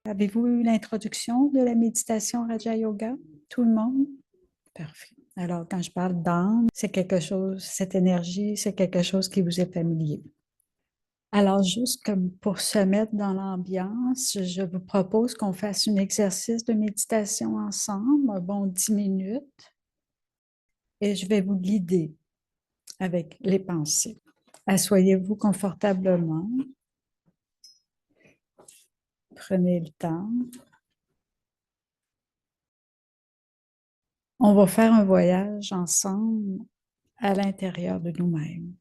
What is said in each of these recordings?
Avez-vous eu l'introduction de la méditation Raja Yoga? Tout le monde? Parfait. Alors, quand je parle d'âme, c'est quelque chose, cette énergie, c'est quelque chose qui vous est familier. Alors, juste comme pour se mettre dans l'ambiance, je vous propose qu'on fasse un exercice de méditation ensemble, un bon 10 minutes, et je vais vous guider avec les pensées. Asseyez-vous confortablement. Prenez le temps. On va faire un voyage ensemble à l'intérieur de nous-mêmes.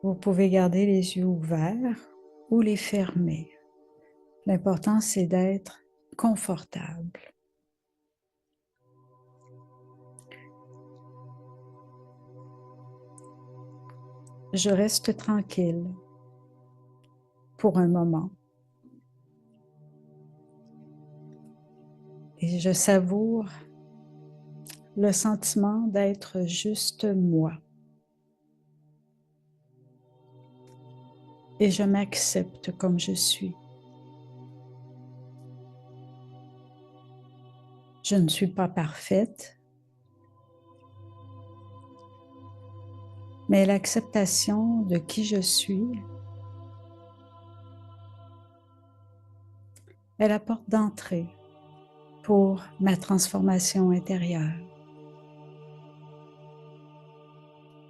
Vous pouvez garder les yeux ouverts ou les fermer. L'important, c'est d'être confortable. Je reste tranquille pour un moment et je savoure le sentiment d'être juste moi. Et je m'accepte comme je suis. Je ne suis pas parfaite, mais l'acceptation de qui je suis est la porte d'entrée pour ma transformation intérieure.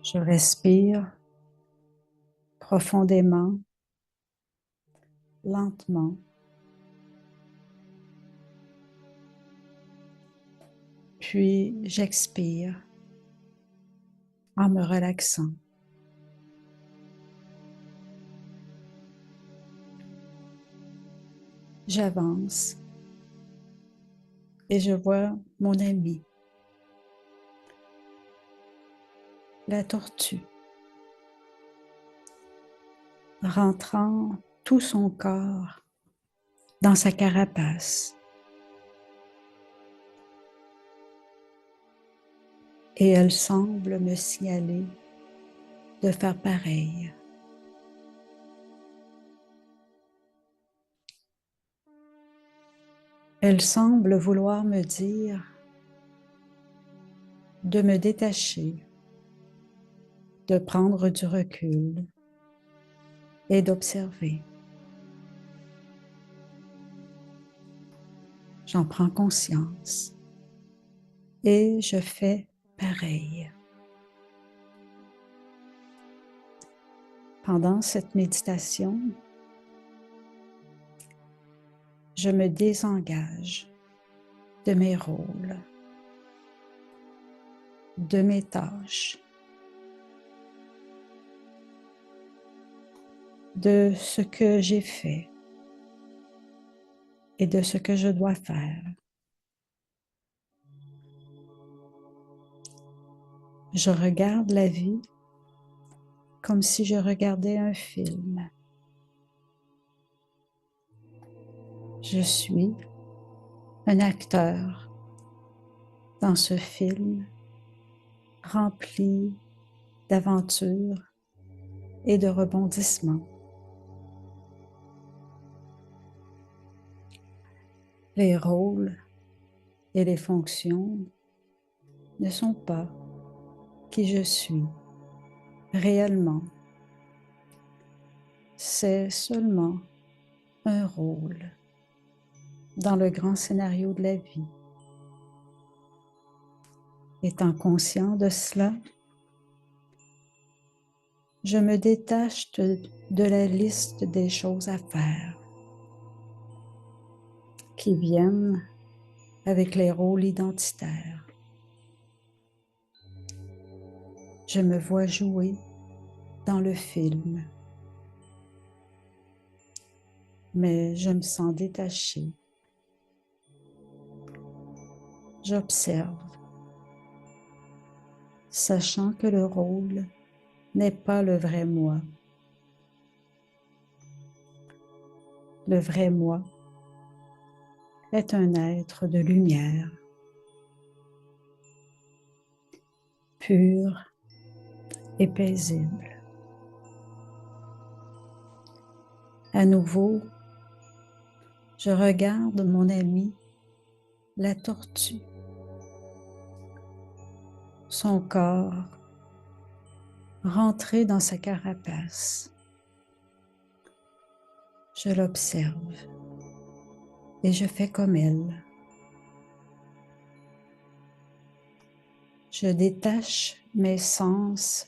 Je respire profondément, lentement, puis j'expire en me relaxant. J'avance et je vois mon ami, la tortue, rentrant tout son corps dans sa carapace. Et elle semble me signaler de faire pareil. Elle semble vouloir me dire de me détacher, de prendre du recul et d'observer. J'en prends conscience et je fais pareil. Pendant cette méditation, je me désengage de mes rôles, de mes tâches, de ce que j'ai fait et de ce que je dois faire. Je regarde la vie comme si je regardais un film. Je suis un acteur dans ce film rempli d'aventures et de rebondissements. Les rôles et les fonctions ne sont pas qui je suis réellement. C'est seulement un rôle dans le grand scénario de la vie. Étant conscient de cela, je me détache de la liste des choses à faire qui viennent avec les rôles identitaires. Je me vois jouer dans le film, mais je me sens détachée. J'observe, sachant que le rôle n'est pas le vrai moi. Le vrai moi est un être de lumière, pur et paisible. À nouveau, Je regarde mon ami, la tortue, son corps rentrer dans sa carapace. Je l'observe et je fais comme elle. Je détache mes sens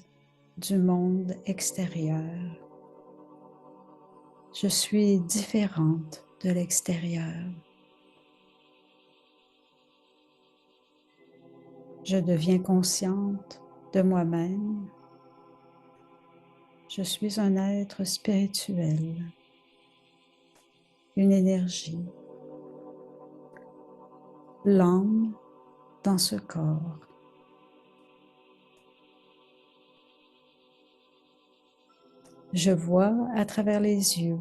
du monde extérieur. Je suis différente de l'extérieur. Je deviens consciente de moi-même. Je suis un être spirituel, une énergie, l'âme dans ce corps. Je vois à travers les yeux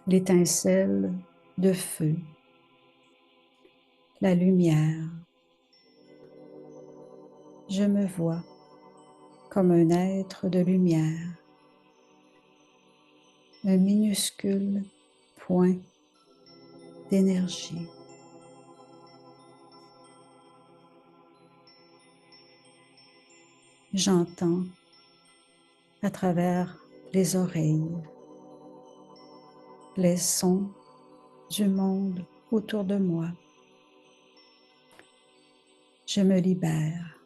l'étincelle de feu, la lumière. Je me vois comme un être de lumière, un minuscule point d'énergie. J'entends à travers les oreilles les sons du monde autour de moi. Je me libère.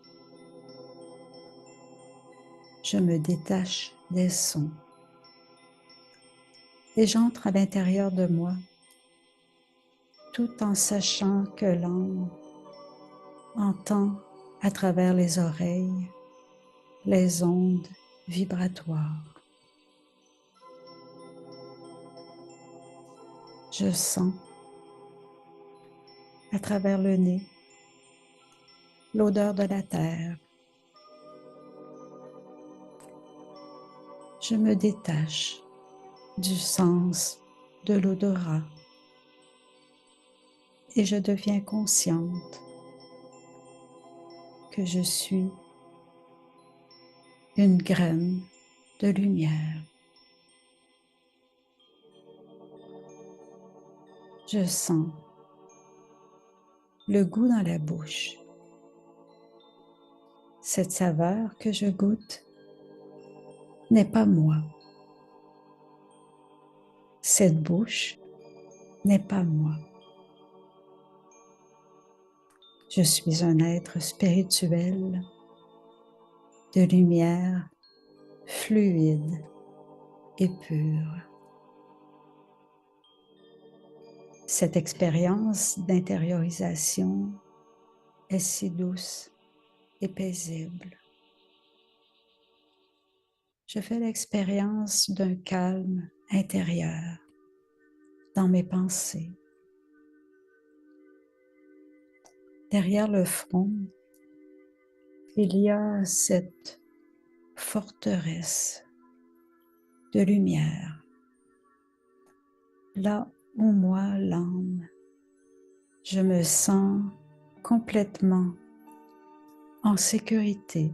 Je me détache des sons. Et j'entre à l'intérieur de moi, tout en sachant que l'âme entend à travers les oreilles les ondes vibratoires. Je sens à travers le nez l'odeur de la terre. Je me détache du sens de l'odorat et je deviens consciente que je suis une graine de lumière. Je sens le goût dans la bouche. Cette saveur que je goûte n'est pas moi. Cette bouche n'est pas moi. Je suis un être spirituel de lumière fluide et pure. Cette expérience d'intériorisation est si douce et paisible. Je fais l'expérience d'un calme intérieur dans mes pensées. Derrière le front, il y a cette forteresse de lumière. Là où moi, l'âme, je me sens complètement en sécurité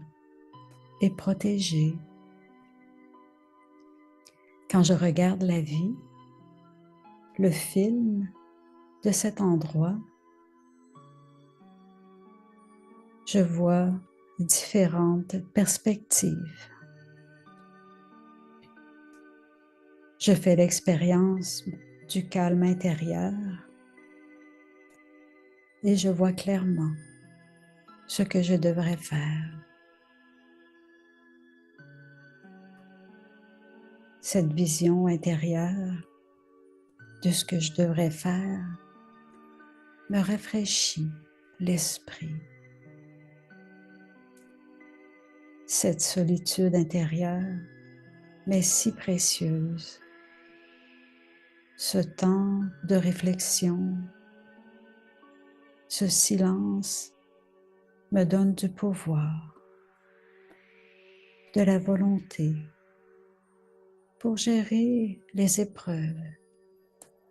et protégée. Quand je regarde la vie, le film de cet endroit, je vois différentes perspectives. Je fais l'expérience du calme intérieur et je vois clairement ce que je devrais faire. Cette vision intérieure de ce que je devrais faire me rafraîchit l'esprit. Cette solitude intérieure m'est si précieuse. Ce temps de réflexion, ce silence me donne du pouvoir, de la volonté pour gérer les épreuves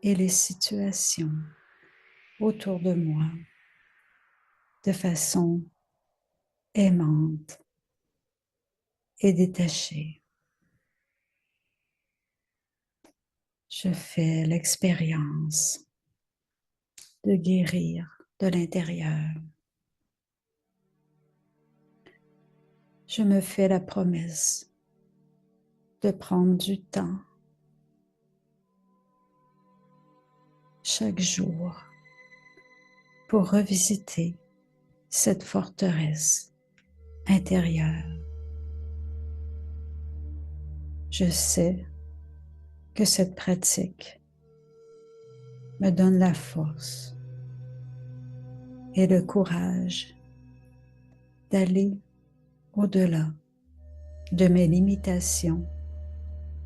et les situations autour de moi de façon aimante et détachée. Je fais l'expérience de guérir de l'intérieur. Je me fais la promesse de prendre du temps chaque jour pour revisiter cette forteresse intérieure. Je sais que cette pratique me donne la force et le courage d'aller au-delà de mes limitations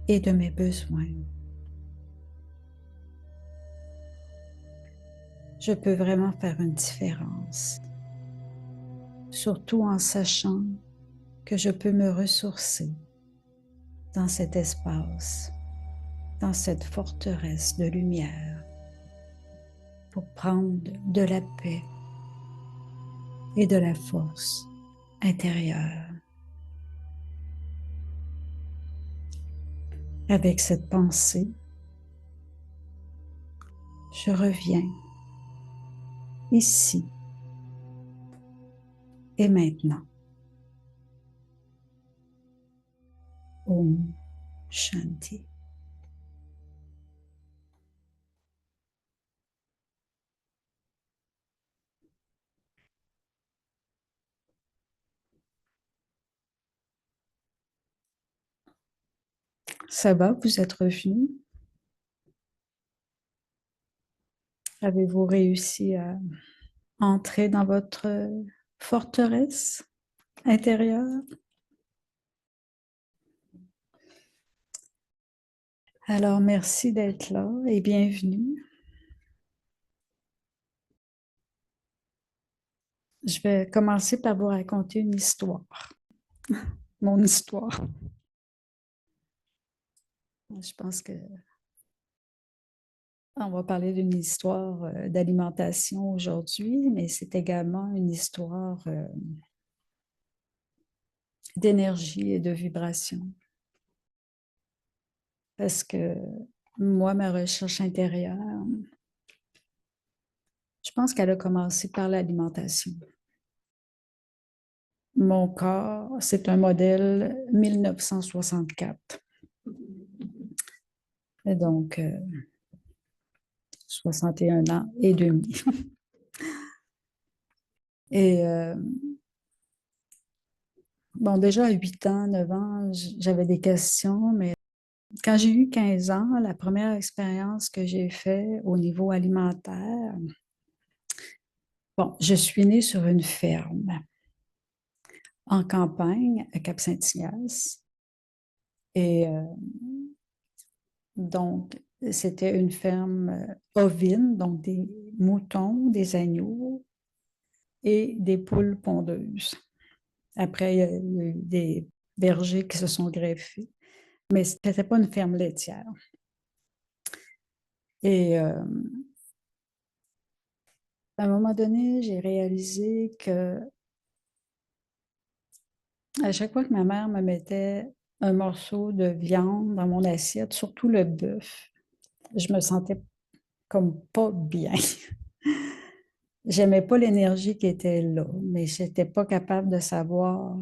et de mes besoins. Je peux vraiment faire une différence, surtout en sachant que je peux me ressourcer dans cet espace, dans cette forteresse de lumière, pour prendre de la paix et de la force intérieure. Avec cette pensée, je reviens ici et maintenant. Om Shanti. Ça va, vous êtes revenu? Avez-vous réussi à entrer dans votre forteresse intérieure? Alors, merci d'être là et bienvenue. Je vais commencer par vous raconter une histoire, mon histoire. Je pense que on va parler d'une histoire d'alimentation aujourd'hui, mais c'est également une histoire d'énergie et de vibration. Parce que moi, ma recherche intérieure, je pense qu'elle a commencé par l'alimentation. Mon corps, c'est un modèle 1964. Et donc, 61 ans et demi. Et bon, déjà à 8 ans, 9 ans, j'avais des questions, mais quand j'ai eu 15 ans, la première expérience que j'ai faite au niveau alimentaire, bon, je suis née sur une ferme en campagne à Cap-Saint-Ignace. Et donc, c'était une ferme ovine, donc des moutons, des agneaux et des poules pondeuses. Après, il y a eu des bergers qui se sont greffés, mais ce n'était pas une ferme laitière. Et à un moment donné, j'ai réalisé que à chaque fois que ma mère me mettait un morceau de viande dans mon assiette, surtout le bœuf, je me sentais comme pas bien. J'aimais pas l'énergie qui était là, mais je n'étais pas capable de savoir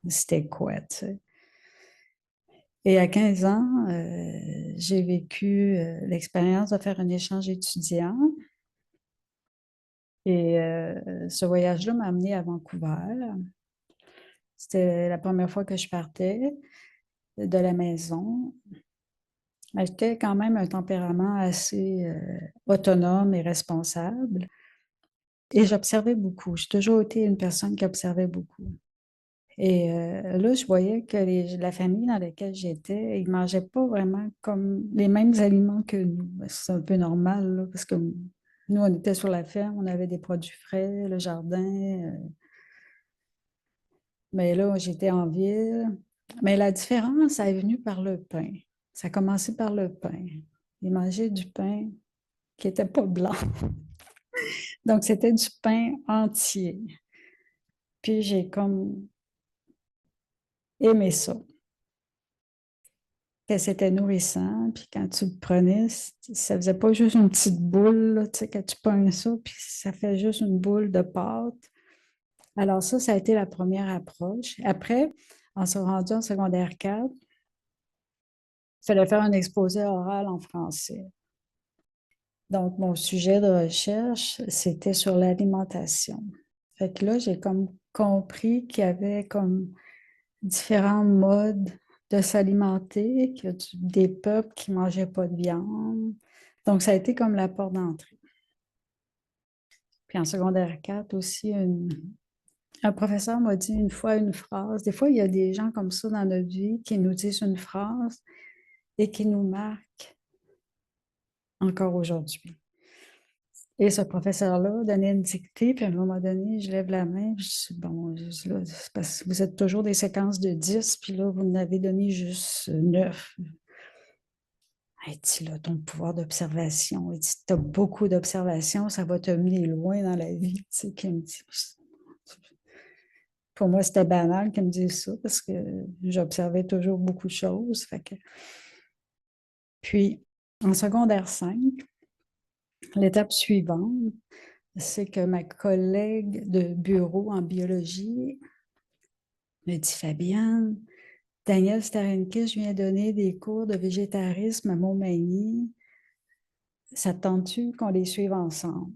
c'était quoi, tu sais. Et à 15 ans, j'ai vécu l'expérience de faire un échange étudiant. Et ce voyage-là m'a amené à Vancouver. C'était la première fois que je partais de la maison. J'étais quand même un tempérament assez autonome et responsable. Et j'observais beaucoup. J'ai toujours été une personne qui observait beaucoup. Et là, je voyais que la famille dans laquelle j'étais, ils ne mangeaient pas vraiment comme les mêmes aliments que nous. C'est un peu normal, là, parce que nous, on était sur la ferme, on avait des produits frais, le jardin. Mais là, j'étais en ville. Mais la différence, elle est venue par le pain. Ça a commencé par le pain. Ils mangeaient du pain qui n'était pas blanc. Donc, c'était du pain entier. Puis, j'ai comme aimé ça. que c'était nourrissant, puis quand tu le prenais, ça faisait pas juste une petite boule, là, tu sais, que tu pognes ça, puis ça fait juste une boule de pâte. Alors ça a été la première approche. Après, on s'est rendu en secondaire 4, il fallait faire un exposé oral en français. Donc, mon sujet de recherche, c'était sur l'alimentation. Fait que là, j'ai comme compris qu'il y avait comme différents modes de s'alimenter, qu'il y a des peuples qui ne mangeaient pas de viande. Donc, ça a été comme la porte d'entrée. Puis en secondaire 4 aussi, un professeur m'a dit une fois une phrase. Des fois, il y a des gens comme ça dans notre vie qui nous disent une phrase et qui nous marquent encore aujourd'hui. Et ce professeur-là donnait une dictée, puis à un moment donné, je lève la main, puis je dis, bon, là, c'est parce que vous êtes toujours des séquences de 10, puis là, vous en avez donné juste 9. Il dit, là, ton pouvoir d'observation, il dit, tu as beaucoup d'observation, ça va te mener loin dans la vie, tu sais, qu'il me dit. Pour moi, c'était banal qu'il me dise ça, parce que j'observais toujours beaucoup de choses. Fait que... Puis, en secondaire 5, l'étape suivante, c'est que ma collègue de bureau en biologie me dit, Fabienne, Daniel Starenkis vient donner des cours de végétarisme à Montmagny. Ça te tente-tu qu'on les suive ensemble?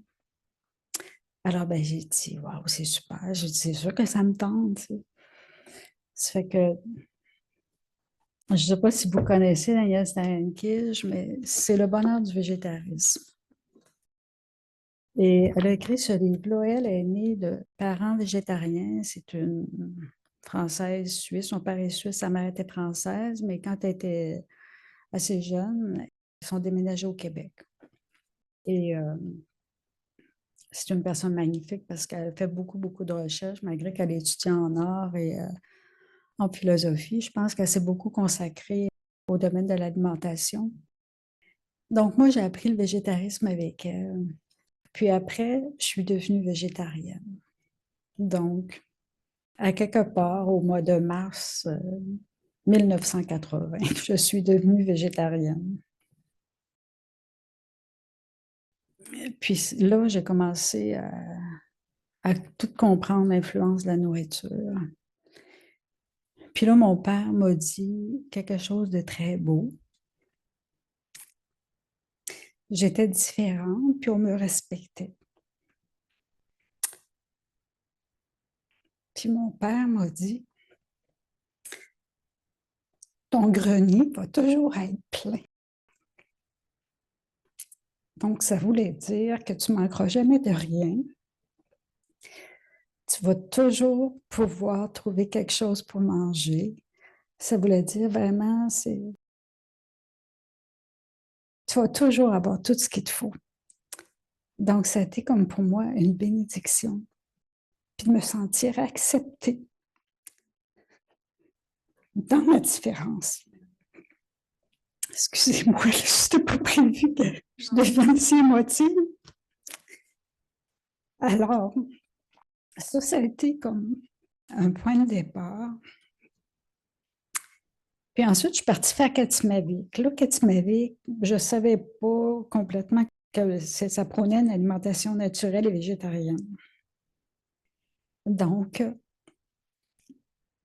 Alors, ben, j'ai dit, waouh, c'est super. J'ai dit, c'est sûr que ça me tente. Ça fait que, je ne sais pas si vous connaissez Daniel Starenkis, mais c'est le bonheur du végétarisme. Et elle a écrit ce livre-là. Elle est née de parents végétariens. C'est une Française suisse. Son père est suisse, sa mère était française, mais quand elle était assez jeune, ils sont déménagés au Québec. Et c'est une personne magnifique parce qu'elle fait beaucoup, beaucoup de recherches, malgré qu'elle étudie en art et en philosophie. Je pense qu'elle s'est beaucoup consacrée au domaine de l'alimentation. Donc, moi, j'ai appris le végétarisme avec elle. Puis après, je suis devenue végétarienne. Donc, à quelque part, au mois de mars 1980, je suis devenue végétarienne. Puis là, j'ai commencé à tout comprendre l'influence de la nourriture. Puis là, mon père m'a dit quelque chose de très beau. J'étais différente, puis on me respectait. Puis mon père m'a dit, ton grenier va toujours être plein. Donc, ça voulait dire que tu ne manqueras jamais de rien. Tu vas toujours pouvoir trouver quelque chose pour manger. Ça voulait dire vraiment, tu vas toujours avoir tout ce qu'il te faut. Donc, ça a été comme pour moi une bénédiction. Puis de me sentir acceptée dans ma différence. Excusez-moi, je n'étais pas prévu que je devienne si émotive. Alors, ça a été comme un point de départ. Puis ensuite, je suis partie faire Katimavik. Là, Katimavik, je ne savais pas complètement que ça prônait une alimentation naturelle et végétarienne. Donc,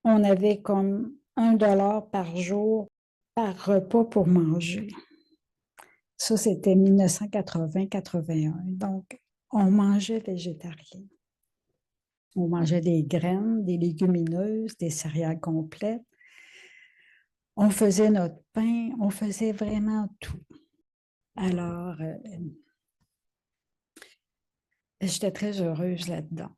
on avait comme $1 par jour par repas pour manger. Ça, c'était 1980-81. Donc, on mangeait végétarien. On mangeait des graines, des légumineuses, des céréales complètes. On faisait notre pain, on faisait vraiment tout. Alors, j'étais très heureuse là-dedans.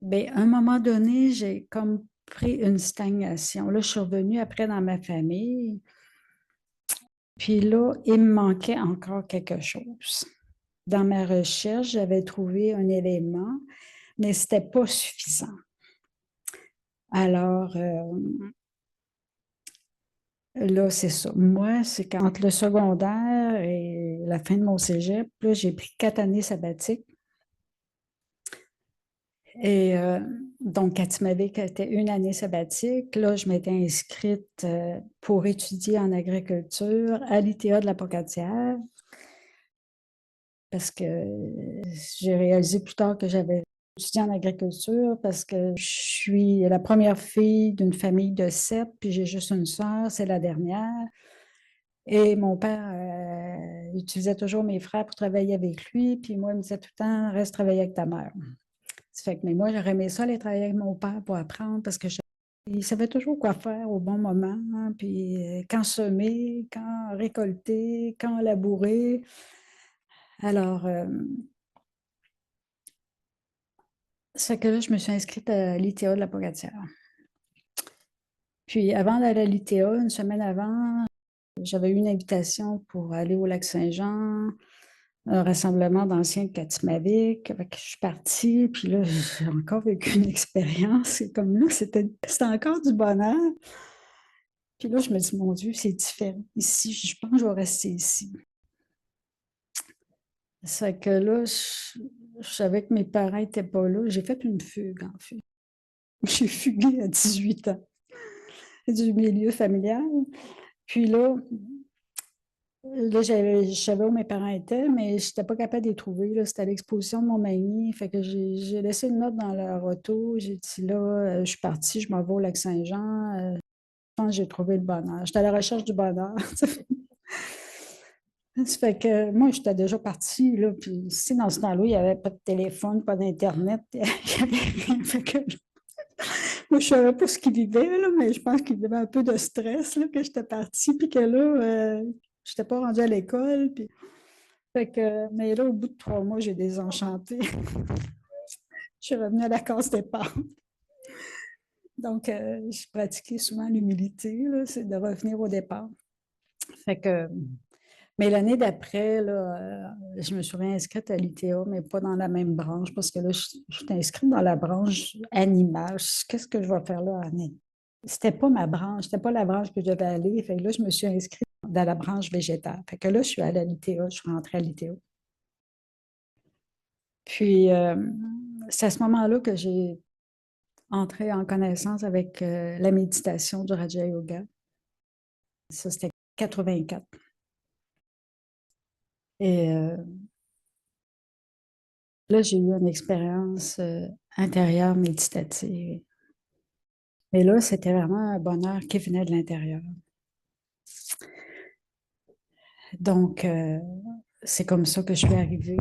Mais à un moment donné, j'ai comme pris une stagnation. Là, je suis revenue après dans ma famille. Puis là, il me manquait encore quelque chose. Dans ma recherche, j'avais trouvé un élément, mais ce n'était pas suffisant. Alors, là, c'est ça. Moi, c'est qu'entre le secondaire et la fin de mon cégep, là, j'ai pris 4 années sabbatiques. Et Donc, Katimavik était une année sabbatique. Là, je m'étais inscrite pour étudier en agriculture à l'ITA de la Pocatière parce que j'ai réalisé plus tard que j'avais étudié en agriculture parce que je suis la première fille d'une famille de 7, puis j'ai juste une sœur, c'est la dernière. Et mon père utilisait toujours mes frères pour travailler avec lui, puis moi, il me disait tout le temps, reste travailler avec ta mère. Ça fait que, mais moi, j'aurais aimé ça aller travailler avec mon père pour apprendre parce que il savait toujours quoi faire au bon moment, hein, puis quand semer, quand récolter, quand labourer. Alors, ça fait que là, je me suis inscrite à l'ITA de la Pocatière. Puis avant d'aller à l'ITA, une semaine avant, j'avais eu une invitation pour aller au lac Saint-Jean, un rassemblement d'anciens de Katimavik. Fait que je suis partie, puis là, j'ai encore vécu une expérience. Et comme là, c'était encore du bonheur. Puis là, je me dis, mon Dieu, c'est différent. Ici, je pense que je vais rester ici. C'est que là, je savais que mes parents n'étaient pas là. J'ai fait une fugue, en fait. J'ai fugué à 18 ans du milieu familial. Puis là, je savais où mes parents étaient, mais je n'étais pas capable de les trouver. C'était à l'exposition de Montmagny. Fait que j'ai laissé une note dans leur auto. J'ai dit là, je suis partie, je m'en vais au lac Saint-Jean. Je pense que j'ai trouvé le bonheur. J'étais à la recherche du bonheur. Ça fait que moi, j'étais déjà partie, là, puis si dans ce temps-là, il n'y avait pas de téléphone, pas d'Internet, il n'y avait rien. Fait que moi, je ne savais pas ce qu'ils vivaient, là, mais je pense qu'ils vivaient un peu de stress, là, que j'étais partie, puis que là, je n'étais pas rendue à l'école. Puis... Fait que, mais là, au bout de 3 mois, j'ai désenchanté. Je suis revenue à la case départ. Donc, je pratiquais souvent l'humilité, là, c'est de revenir au départ. Fait que, mais l'année d'après, là, je me suis réinscrite à l'ITA, mais pas dans la même branche, parce que là, je suis inscrite dans la branche animale. Qu'est-ce que je vais faire là, Annie? C'était pas ma branche, c'était pas la branche que je devais aller. Fait que là, je me suis inscrite dans la branche végétale. Fait que là, je suis allée à l'ITA, je suis rentrée à l'ITA. Puis, c'est à ce moment-là que j'ai entré en connaissance avec la méditation du Raja Yoga. Ça, c'était 84. Et là, j'ai eu une expérience intérieure méditative. Et là, c'était vraiment un bonheur qui venait de l'intérieur. Donc, c'est comme ça que je suis arrivée,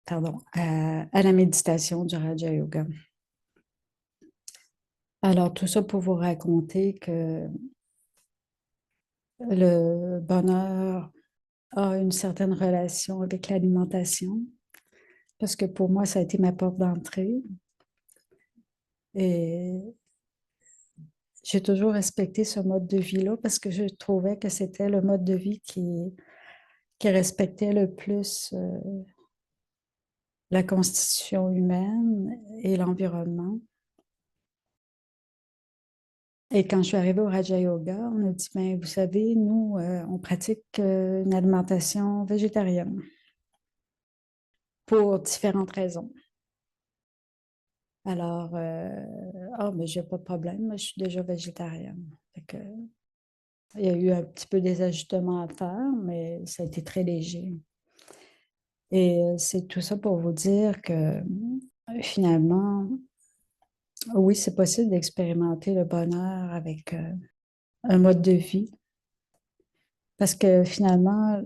pardon, à la méditation du Raja Yoga. Alors, tout ça pour vous raconter que le bonheur a une certaine relation avec l'alimentation, parce que pour moi, ça a été ma porte d'entrée. Et j'ai toujours respecté ce mode de vie-là parce que je trouvais que c'était le mode de vie qui respectait le plus la constitution humaine et l'environnement. Et quand je suis arrivée au Raja Yoga, on a dit, ben, vous savez, nous, on pratique une alimentation végétarienne pour différentes raisons. Alors, mais j'ai pas de problème, moi, je suis déjà végétarienne. Fait que, il y a eu un petit peu des ajustements à faire, mais ça a été très léger. Et c'est tout ça pour vous dire que finalement, oui, c'est possible d'expérimenter le bonheur avec un mode de vie. Parce que finalement,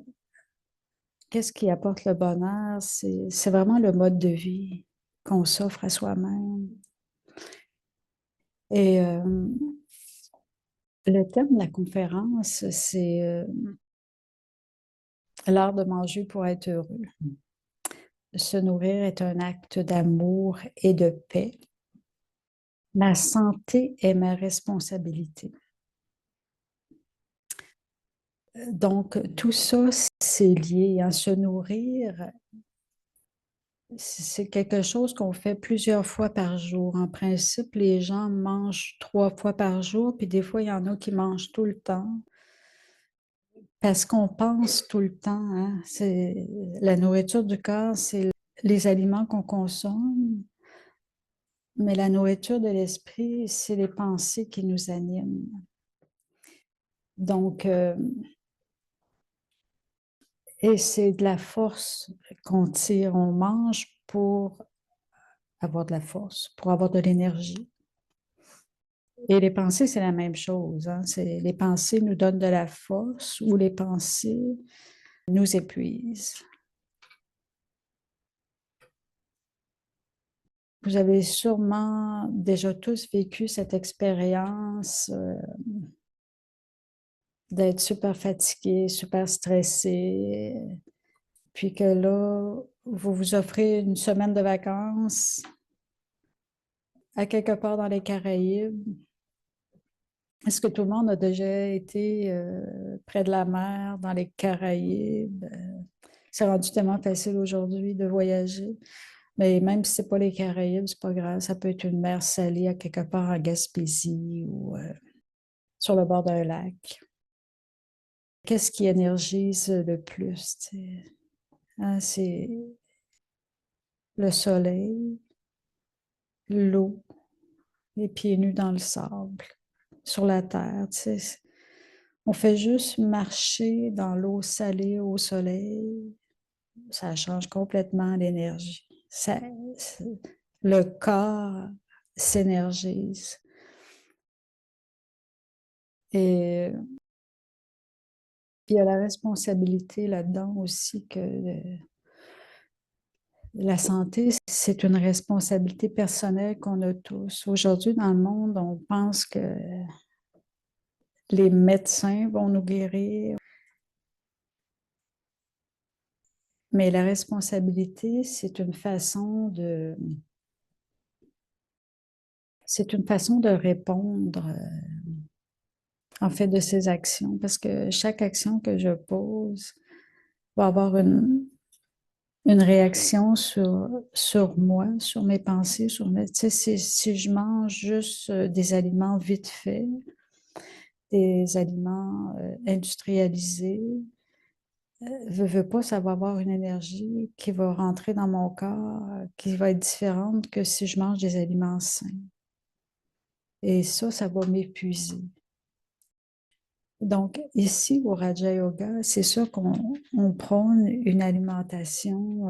qu'est-ce qui apporte le bonheur? C'est vraiment le mode de vie qu'on s'offre à soi-même. Et le thème de la conférence, c'est l'art de manger pour être heureux. Se nourrir est un acte d'amour et de paix. Ma santé est ma responsabilité. Donc, tout ça, c'est lié à se nourrir. C'est quelque chose qu'on fait plusieurs fois par jour. En principe, les gens mangent 3 fois par jour, puis des fois, il y en a qui mangent tout le temps. Parce qu'on pense tout le temps, hein. La nourriture du corps, c'est les aliments qu'on consomme. Mais la nourriture de l'esprit, c'est les pensées qui nous animent. Donc, et c'est de la force qu'on tire, on mange pour avoir de la force, pour avoir de l'énergie. Et les pensées, c'est la même chose, hein. Les pensées nous donnent de la force ou les pensées nous épuisent. Vous avez sûrement déjà tous vécu cette expérience d'être super fatigué, super stressé, puis que là, vous vous offrez une semaine de vacances à quelque part dans les Caraïbes. Est-ce que tout le monde a déjà été près de la mer, dans les Caraïbes? C'est rendu tellement facile aujourd'hui de voyager. Mais même si ce n'est pas les Caraïbes, c'est pas grave. Ça peut être une mer salée à quelque part en Gaspésie ou sur le bord d'un lac. Qu'est-ce qui énergise le plus, tu sais? Hein, c'est le soleil, l'eau, les pieds nus dans le sable, sur la terre, tu sais. On fait juste marcher dans l'eau salée au soleil. Ça change complètement l'énergie. Le corps s'énergise. Et il y a la responsabilité là-dedans aussi que la santé, c'est une responsabilité personnelle qu'on a tous. Aujourd'hui, dans le monde, on pense que les médecins vont nous guérir, mais la responsabilité, c'est une façon de répondre, en fait, de ces actions, parce que chaque action que je pose va avoir une réaction sur moi, sur mes pensées, tu sais, si je mange juste des aliments vite faits, des aliments industrialisés, veux pas, ça va avoir une énergie qui va rentrer dans mon corps, qui va être différente que si je mange des aliments sains. Et ça va m'épuiser. Donc, ici, au Raja Yoga, c'est sûr qu'on prône une alimentation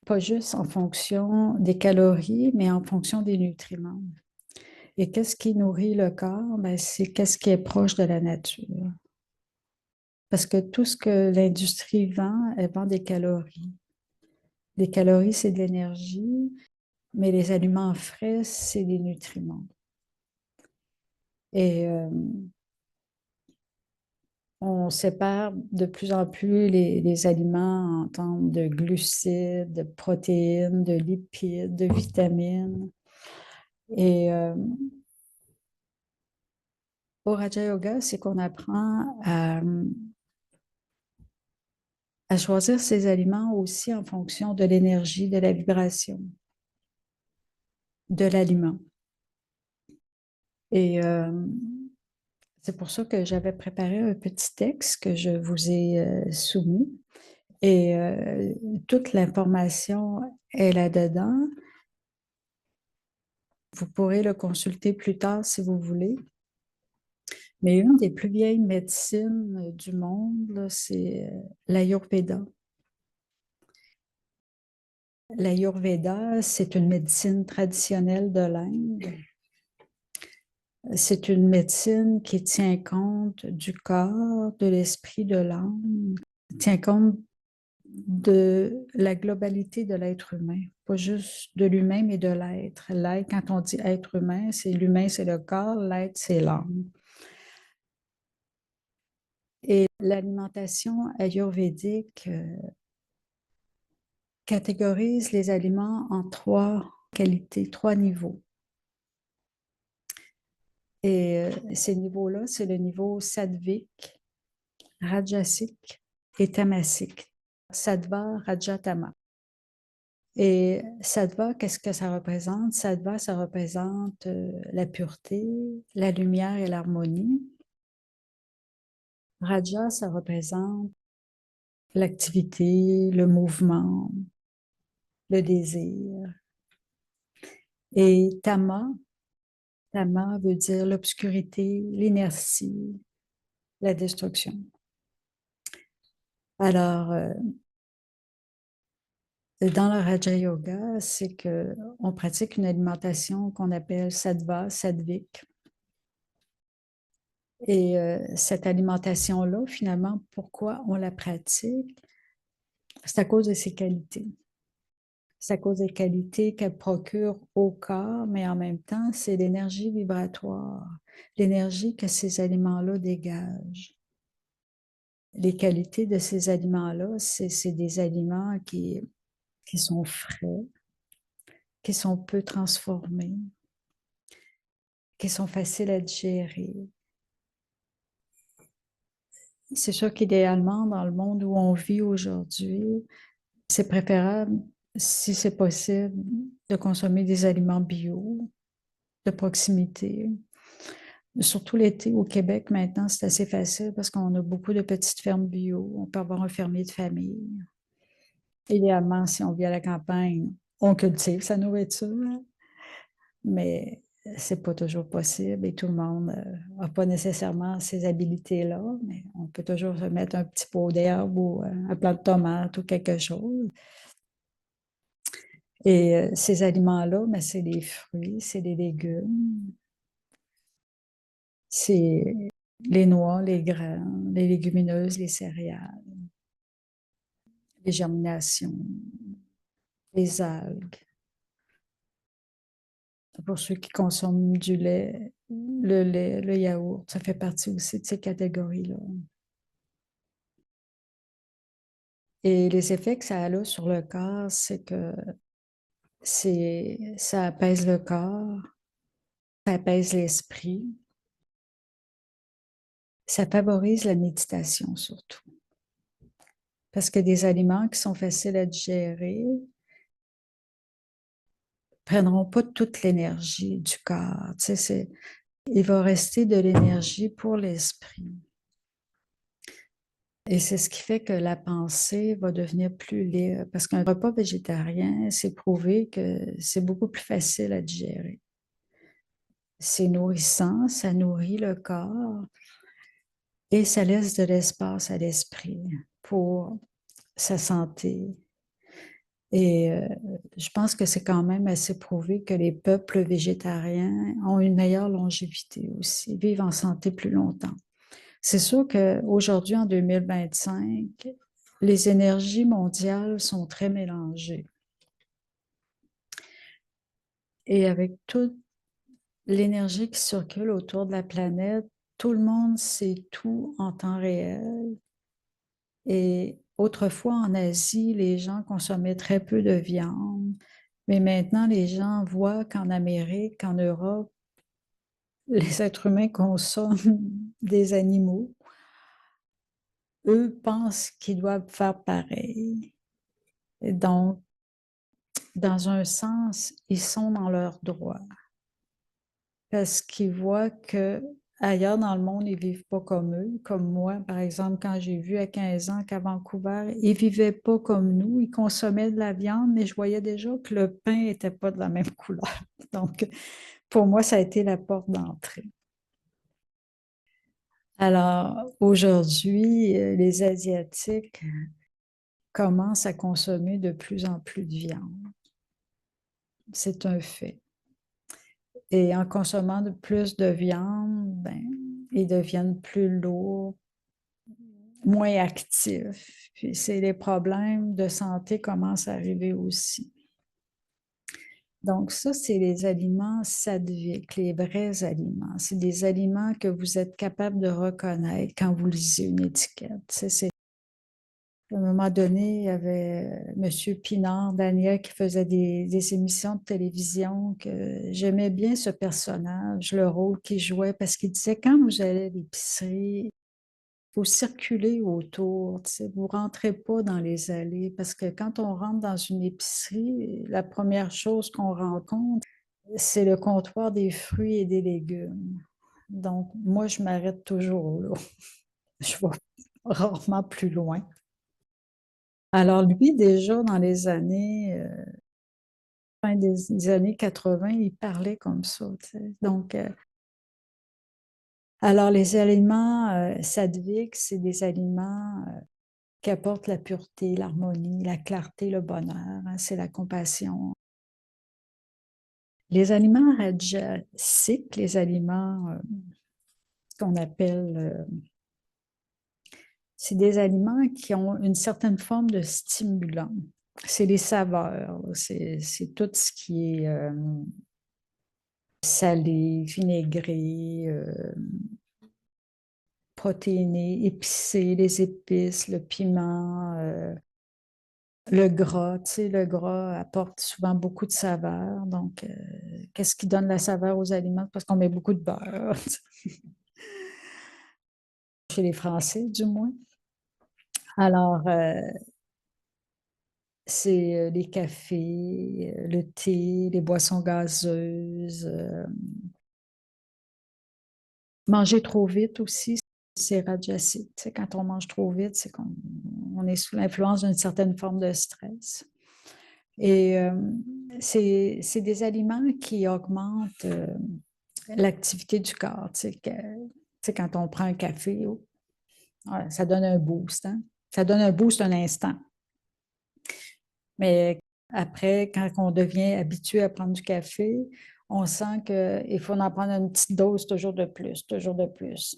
pas juste en fonction des calories, mais en fonction des nutriments. Et qu'est-ce qui nourrit le corps? Ben, c'est qu'est-ce qui est proche de la nature. Parce que tout ce que l'industrie vend, elle vend des calories. Les calories, c'est de l'énergie, mais les aliments frais, c'est des nutriments. Et on sépare de plus en plus les aliments en termes de glucides, de protéines, de lipides, de vitamines. Et au Raja Yoga, c'est qu'on apprend à choisir ses aliments aussi en fonction de l'énergie, de la vibration de l'aliment. Et c'est pour ça que j'avais préparé un petit texte que je vous ai soumis. Et toute l'information est là-dedans. Vous pourrez le consulter plus tard si vous voulez. Mais une des plus vieilles médecines du monde, c'est l'Ayurveda. L'Ayurveda, c'est une médecine traditionnelle de l'Inde. C'est une médecine qui tient compte du corps, de l'esprit, de l'âme, tient compte de la globalité de l'être humain, pas juste de l'humain, mais de l'être. L'être, quand on dit être humain, c'est l'humain, c'est le corps, l'être, c'est l'âme. Et l'alimentation ayurvédique catégorise les aliments en trois qualités, trois niveaux. Et ces niveaux-là, c'est le niveau sattvique, rajasique et tamasique. Sattva, raja, tama. Et sattva, qu'est-ce que ça représente? Sattva, ça représente la pureté, la lumière et l'harmonie. Raja, ça représente l'activité, le mouvement, le désir. Et Tama veut dire l'obscurité, l'inertie, la destruction. Alors, dans le Raja Yoga, c'est qu'on pratique une alimentation qu'on appelle sattva, sattvik. Et cette alimentation-là, finalement, pourquoi on la pratique? C'est à cause de ses qualités. C'est à cause des qualités qu'elle procure au corps, mais en même temps, c'est l'énergie vibratoire, l'énergie que ces aliments-là dégagent. Les qualités de ces aliments-là, c'est des aliments qui sont frais, qui sont peu transformés, qui sont faciles à digérer. C'est sûr qu'idéalement, dans le monde où on vit aujourd'hui, c'est préférable, si c'est possible, de consommer des aliments bio, de proximité. Surtout l'été au Québec, maintenant, c'est assez facile parce qu'on a beaucoup de petites fermes bio. On peut avoir un fermier de famille. Idéalement, si on vit à la campagne, on cultive sa nourriture, mais c'est pas toujours possible et tout le monde n'a pas nécessairement ces habilités-là, mais on peut toujours se mettre un petit pot d'herbe ou un plant de tomate ou quelque chose. Et ces aliments-là, mais c'est les fruits, c'est les légumes, c'est les noix, les graines, les légumineuses, les céréales, les germinations, les algues. Pour ceux qui consomment du lait, le yaourt, ça fait partie aussi de ces catégories-là. Et les effets que ça a là sur le corps, c'est que ça apaise le corps, ça apaise l'esprit, ça favorise la méditation surtout. Parce que des aliments qui sont faciles à digérer prendront pas toute l'énergie du corps. Tu sais, il va rester de l'énergie pour l'esprit. Et c'est ce qui fait que la pensée va devenir plus libre. Parce qu'un repas végétarien, c'est prouvé que c'est beaucoup plus facile à digérer. C'est nourrissant, ça nourrit le corps et ça laisse de l'espace à l'esprit pour sa santé. Et je pense que c'est quand même assez prouvé que les peuples végétariens ont une meilleure longévité aussi, vivent en santé plus longtemps. C'est sûr qu'aujourd'hui, en 2025, les énergies mondiales sont très mélangées. Et avec toute l'énergie qui circule autour de la planète, tout le monde sait tout en temps réel. Et autrefois, en Asie, les gens consommaient très peu de viande. Mais maintenant, les gens voient qu'en Amérique, en Europe, les êtres humains consomment des animaux. Eux pensent qu'ils doivent faire pareil. Et donc, dans un sens, ils sont dans leurs droits parce qu'ils voient que ailleurs dans le monde, ils ne vivent pas comme eux. Comme moi, par exemple, quand j'ai vu à 15 ans qu'à Vancouver, ils ne vivaient pas comme nous. Ils consommaient de la viande, mais je voyais déjà que le pain n'était pas de la même couleur. Donc, pour moi, ça a été la porte d'entrée. Alors, aujourd'hui, les Asiatiques commencent à consommer de plus en plus de viande. C'est un fait. Et en consommant plus de viande, ben, ils deviennent plus lourds, moins actifs. Puis c'est les problèmes de santé commencent à arriver aussi. Donc ça, c'est les aliments sattviques, les vrais aliments. C'est des aliments que vous êtes capable de reconnaître quand vous lisez une étiquette. À un moment donné, il y avait M. Pinard, Daniel, qui faisait des émissions de télévision, que j'aimais bien ce personnage, le rôle qu'il jouait, parce qu'il disait, quand vous allez à l'épicerie, il faut circuler autour, tu sais, vous ne rentrez pas dans les allées, parce que quand on rentre dans une épicerie, la première chose qu'on rencontre, c'est le comptoir des fruits et des légumes. Donc, moi, je m'arrête toujours là. Je vais rarement plus loin. Alors lui, déjà dans les années fin des années 80, ils parlaient comme ça, tu sais. Donc, alors les aliments sadhviks, c'est des aliments qui apportent la pureté, l'harmonie, la clarté, le bonheur, hein, c'est la compassion. Les aliments rajasiques, les aliments qu'on appelle, c'est des aliments qui ont une certaine forme de stimulant. C'est les saveurs, c'est tout ce qui est salé, vinaigré, protéiné, épicé, les épices, le piment, le gras. Tu sais, le gras apporte souvent beaucoup de saveur. Donc, qu'est-ce qui donne la saveur aux aliments? Parce qu'on met beaucoup de beurre. Chez les Français, du moins. Alors, c'est les cafés, le thé, les boissons gazeuses. Manger trop vite aussi, c'est rajasique. Tu sais, quand on mange trop vite, c'est qu'on on est sous l'influence d'une certaine forme de stress. Et c'est des aliments qui augmentent l'activité du corps. Tu sais, quand on prend un café, oh, ouais, ça donne un boost. Hein? Ça donne un boost un instant. Mais après, quand on devient habitué à prendre du café, on sent qu'il faut en prendre une petite dose toujours de plus, toujours de plus.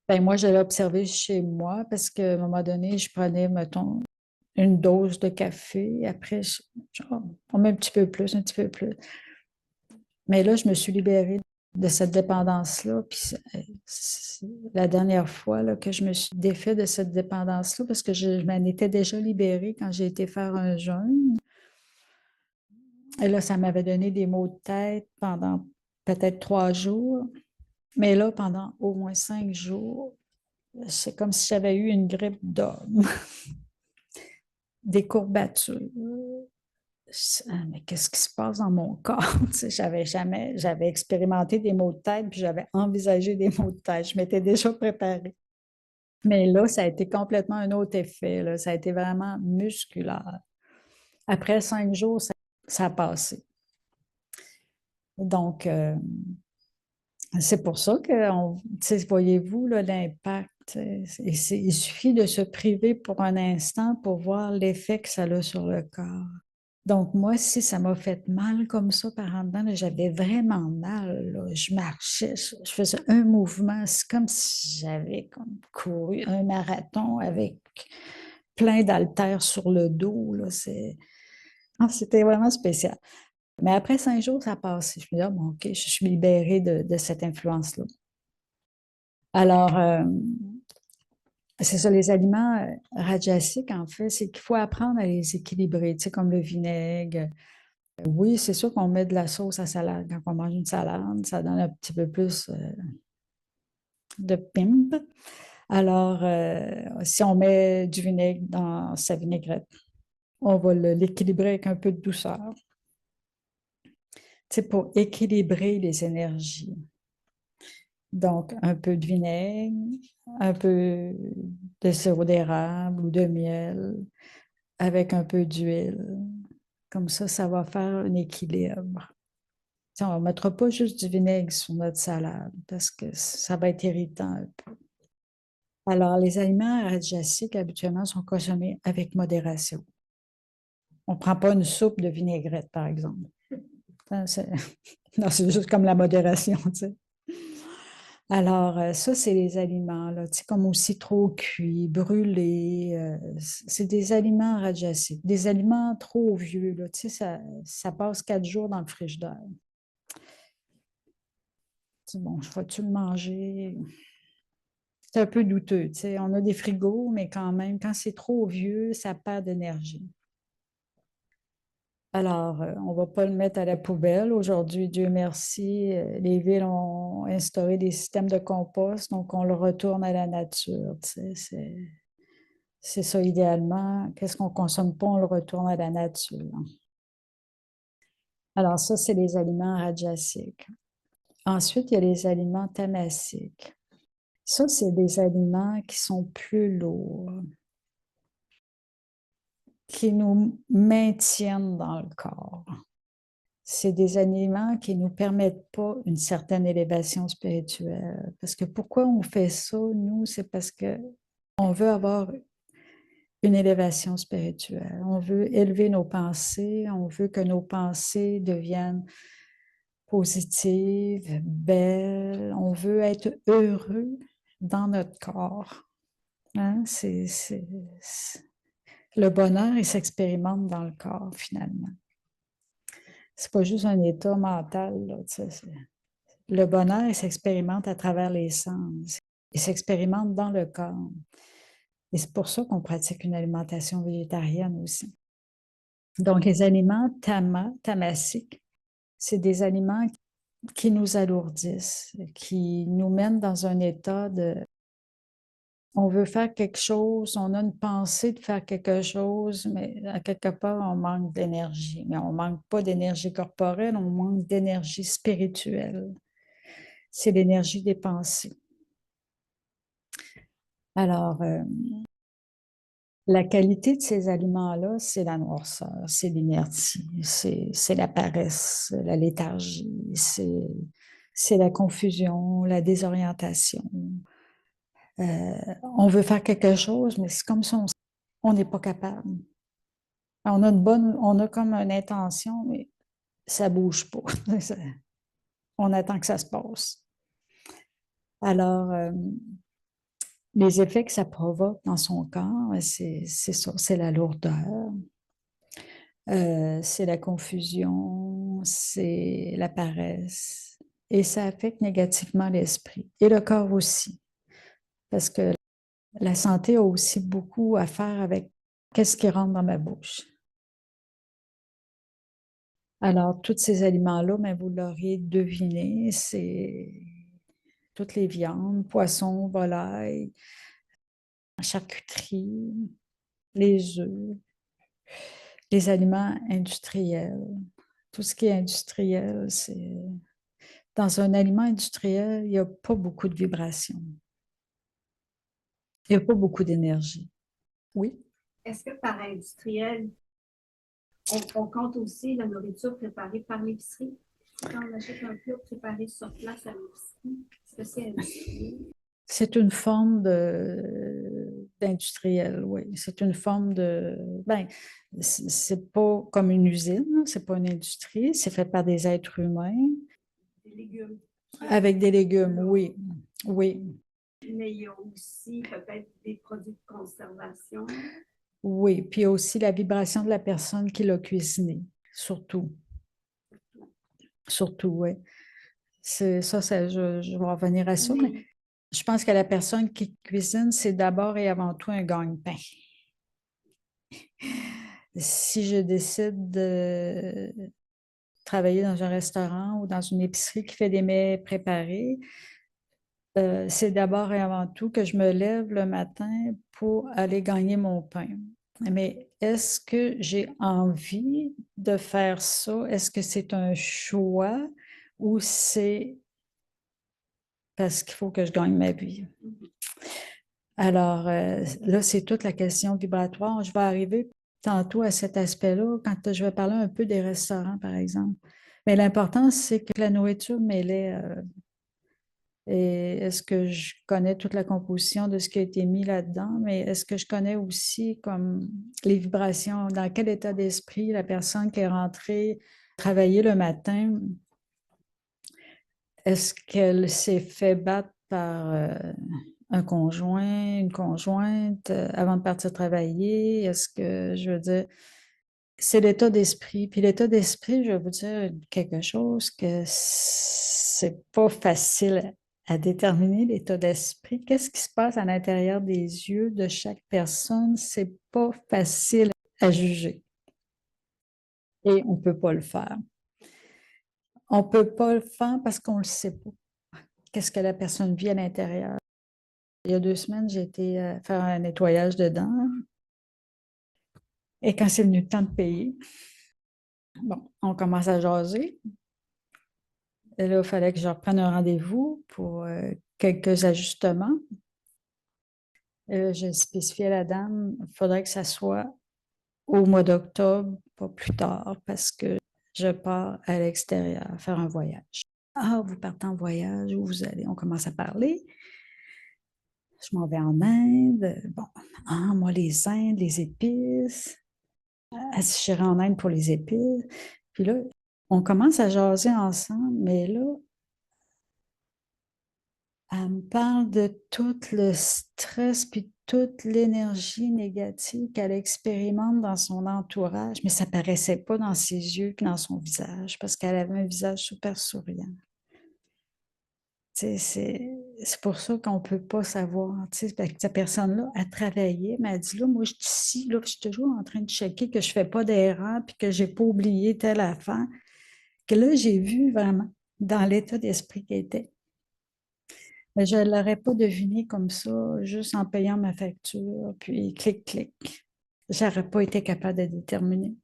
Ben, moi, j'avais observé chez moi parce qu'à un moment donné, je prenais, mettons, une dose de café. Après, on met un petit peu plus, un petit peu plus. Mais là, je me suis libérée de cette dépendance-là. Puis c'est la dernière fois là, que je me suis défait de cette dépendance-là parce que je m'en étais déjà libérée quand j'ai été faire un jeûne. Et là, ça m'avait donné des maux de tête pendant peut-être 3 jours. Mais là, pendant au moins 5 jours, c'est comme si j'avais eu une grippe d'homme. Des courbatures. Mais qu'est-ce qui se passe dans mon corps? J'avais expérimenté des maux de tête, puis j'avais envisagé des maux de tête. Je m'étais déjà préparée. Mais là, ça a été complètement un autre effet, là. Ça a été vraiment musculaire. Après 5 jours, ça a passé. Donc, c'est pour ça que, voyez-vous, l'impact. Il suffit de se priver pour un instant pour voir l'effet que ça a sur le corps. Donc, moi, si ça m'a fait mal comme ça par en dedans, j'avais vraiment mal. Là. Je marchais, je faisais un mouvement. C'est comme si j'avais comme couru un marathon avec plein d'haltères sur le dos. Là. C'était vraiment spécial. Mais après 5 jours, ça a passé. Je me dis, ah, bon, OK, je suis libérée de cette influence-là. Alors, c'est ça, les aliments rajasiques, en fait, c'est qu'il faut apprendre à les équilibrer, tu sais, comme le vinaigre. Oui, c'est sûr qu'on met de la sauce à salade. Quand on mange une salade, ça donne un petit peu plus de pimp. Alors, si on met du vinaigre dans sa vinaigrette, on va l'équilibrer avec un peu de douceur. C'est pour équilibrer les énergies. Donc, un peu de vinaigre, un peu de sirop d'érable ou de miel avec un peu d'huile. Comme ça va faire un équilibre. On ne mettra pas juste du vinaigre sur notre salade parce que ça va être irritant un peu. Alors, les aliments rajasiques, habituellement, sont consommés avec modération. On ne prend pas une soupe de vinaigrette, par exemple. Non, c'est juste comme la modération, tu sais. Alors, ça, c'est les aliments, là, tu sais, comme aussi trop cuits, brûlés. C'est des aliments rajasiques. Des aliments trop vieux, là, tu sais, ça passe 4 jours dans le frigidaire. Bon, je vais-tu le manger? C'est un peu douteux, tu sais. On a des frigos, mais quand même, quand c'est trop vieux, ça perd d'énergie. Alors, on ne va pas le mettre à la poubelle. Aujourd'hui, Dieu merci, les villes ont instauré des systèmes de compost, donc on le retourne à la nature. Tu sais, c'est ça idéalement. Qu'est-ce qu'on ne consomme pas, on le retourne à la nature. Alors, ça, c'est les aliments rajasiques. Ensuite, il y a les aliments tamasiques. Ça, c'est des aliments qui sont plus lourds. qui nous maintiennent dans le corps. C'est des aliments qui ne nous permettent pas une certaine élévation spirituelle. Parce que pourquoi on fait ça, nous, c'est parce qu'on veut avoir une élévation spirituelle. On veut élever nos pensées, on veut que nos pensées deviennent positives, belles, on veut être heureux dans notre corps. Hein? Le bonheur, il s'expérimente dans le corps, finalement. C'est pas juste un état mental, là, le bonheur, il s'expérimente à travers les sens. Il s'expérimente dans le corps. Et c'est pour ça qu'on pratique une alimentation végétarienne aussi. Donc, les aliments tamasiques, c'est des aliments qui nous alourdissent, qui nous mènent dans un état de... On veut faire quelque chose, on a une pensée de faire quelque chose, mais à quelque part, on manque d'énergie. Mais on ne manque pas d'énergie corporelle, on manque d'énergie spirituelle. C'est l'énergie des pensées. Alors, la qualité de ces aliments-là, c'est la noirceur, c'est l'inertie, c'est la paresse, la léthargie, c'est la confusion, la désorientation. On veut faire quelque chose, mais c'est comme si on n'est pas capable. On a comme une intention, mais ça ne bouge pas. On attend que ça se passe. Alors, les effets que ça provoque dans son corps, c'est ça, c'est la lourdeur, c'est la confusion, c'est la paresse. Et ça affecte négativement l'esprit et le corps aussi, parce que la santé a aussi beaucoup à faire avec qu'est-ce qui rentre dans ma bouche. Alors, tous ces aliments-là, mais vous l'auriez deviné, c'est toutes les viandes, poissons, volailles, charcuterie, les œufs, les aliments industriels. Tout ce qui est industriel, c'est... Dans un aliment industriel, il n'y a pas beaucoup de vibrations. Il n'y a pas beaucoup d'énergie. Oui. Est-ce que par industriel, on compte aussi la nourriture préparée par l'épicerie? Quand on achète un plat préparé sur place à l'épicerie, est-ce que c'est industriel? C'est une forme d'industriel, oui. C'est une forme de... Ben, c'est pas comme une usine, c'est pas une industrie, c'est fait par des êtres humains. Des légumes. Avec des légumes, oui. Oui. Mais il y a aussi peut-être des produits de conservation. Oui, puis aussi la vibration de la personne qui l'a cuisiné, surtout. Surtout, oui. C'est ça, je vais revenir à ça, mais je pense que la personne qui cuisine, c'est d'abord et avant tout un gagne-pain. Si je décide de travailler dans un restaurant ou dans une épicerie qui fait des mets préparés, c'est d'abord et avant tout que je me lève le matin pour aller gagner mon pain. Mais est-ce que j'ai envie de faire ça? Est-ce que c'est un choix ou c'est parce qu'il faut que je gagne ma vie? Alors, là, c'est toute la question vibratoire. Je vais arriver tantôt à cet aspect-là quand je vais parler un peu des restaurants, par exemple. Mais l'important, c'est que la nourriture mêlée. Et est-ce que je connais toute la composition de ce qui a été mis là-dedans, mais est-ce que je connais aussi comme les vibrations, dans quel état d'esprit la personne qui est rentrée travailler le matin, est-ce qu'elle s'est fait battre par un conjoint, une conjointe avant de partir travailler? Est-ce que, je veux dire, c'est l'état d'esprit. Puis l'état d'esprit, je vais vous dire quelque chose que c'est pas facile à déterminer, l'état d'esprit. Qu'est-ce qui se passe à l'intérieur des yeux de chaque personne? C'est pas facile à juger. Et on peut pas le faire. On peut pas le faire parce qu'on le sait pas. Qu'est-ce que la personne vit à l'intérieur? Il y a 2 semaines, j'ai été faire un nettoyage de dents. Et quand c'est venu le temps de payer, bon, on commence à jaser. Et là, il fallait que je reprenne un rendez-vous pour quelques ajustements. J'ai spécifié à la dame, il faudrait que ça soit au mois d'octobre, pas plus tard, parce que je pars à l'extérieur faire un voyage. Ah, vous partez en voyage, où vous allez? On commence à parler. Je m'en vais en Inde. Bon, ah, moi, les Indes, les épices. J'irai en Inde pour les épices. Puis là, on commence à jaser ensemble, mais là, elle me parle de tout le stress puis toute l'énergie négative qu'elle expérimente dans son entourage, mais ça paraissait pas dans ses yeux que dans son visage, parce qu'elle avait un visage super souriant. C'est pour ça qu'on ne peut pas savoir. Cette personne-là a travaillé, mais elle dit là, moi, je suis ici, là, je suis toujours en train de checker que je ne fais pas d'erreur puis que je n'ai pas oublié telle affaire. Que là, j'ai vu vraiment dans l'état d'esprit qu'elle était. Mais je ne l'aurais pas deviné comme ça, juste en payant ma facture, puis clic, clic. Je n'aurais pas été capable de déterminer.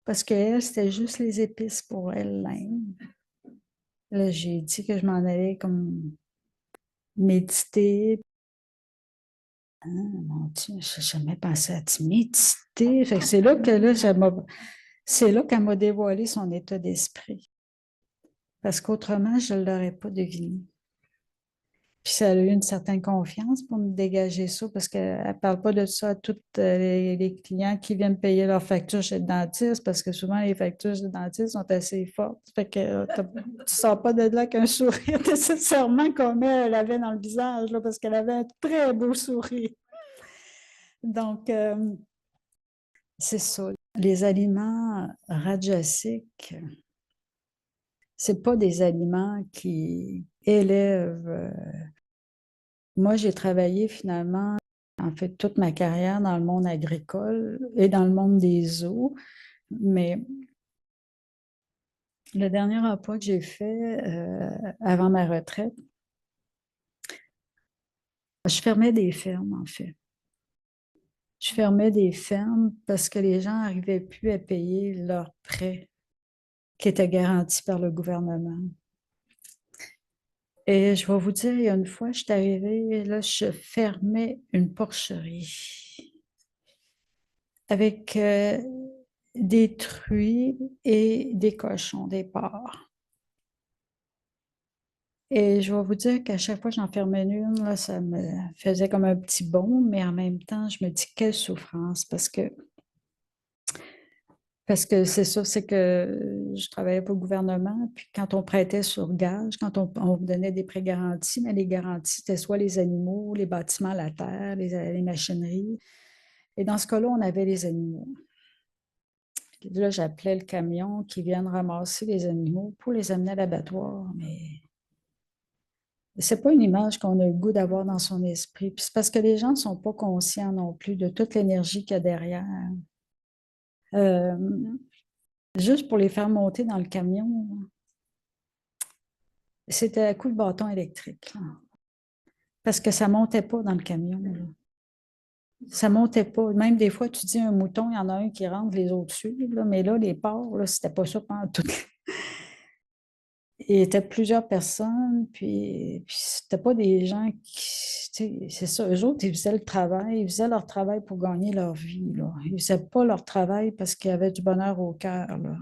Parce qu'elle, c'était juste les épices pour elle, l'Inde. Là, j'ai dit que je m'en allais comme méditer. Ah, mon Dieu, je n'ai jamais pensé à méditer. Fait que c'est là que là, c'est là qu'elle m'a dévoilé son état d'esprit. Parce qu'autrement, je ne l'aurais pas deviné. Puis ça a eu une certaine confiance pour me dégager ça, parce qu'elle ne parle pas de ça à tous les clients qui viennent payer leurs factures chez le dentiste, parce que souvent, les factures chez le dentiste sont assez fortes. Fait que tu ne sors pas de là qu'un sourire nécessairement comme elle avait dans le visage, là, parce qu'elle avait un très beau sourire. Donc, c'est ça. Les aliments rajasiques, c'est pas des aliments qui élèvent. Moi, j'ai travaillé finalement, en fait, toute ma carrière dans le monde agricole et dans le monde des eaux, mais le dernier emploi que j'ai fait avant ma retraite, je fermais des fermes, en fait. Je fermais des fermes parce que les gens n'arrivaient plus à payer leurs prêts qui étaient garantis par le gouvernement. Et je vais vous dire, il y a une fois, je suis arrivée, là, je fermais une porcherie avec des truies et des cochons, des porcs. Et je vais vous dire qu'à chaque fois que j'en fermais une, là, ça me faisait comme un petit bond, mais en même temps, je me dis quelle souffrance, parce que c'est ça, c'est que je travaillais pour le gouvernement, puis quand on prêtait sur gage, quand on donnait des prêts garantis, mais les garanties, c'était soit les animaux, les bâtiments, la terre, les machineries. Et dans ce cas-là, on avait les animaux. Puis là, j'appelais le camion qui vienne ramasser les animaux pour les amener à l'abattoir, mais c'est pas une image qu'on a le goût d'avoir dans son esprit. Puis c'est parce que les gens ne sont pas conscients non plus de toute l'énergie qu'il y a derrière. Euh, Juste pour les faire monter dans le camion, c'était à coup de bâton électrique, là. Parce que ça ne montait pas dans le camion, là. Ça ne montait pas. Même des fois, tu dis un mouton, il y en a un qui rentre, les autres suivent, là. Mais là, les porcs, là, c'était pas ça pendant tout. Il y était plusieurs personnes, puis c'était pas des gens qui, tu sais, c'est ça, eux autres, ils faisaient le travail, ils faisaient leur travail pour gagner leur vie, là. Ils faisaient pas leur travail parce qu'ils avaient du bonheur au cœur, là.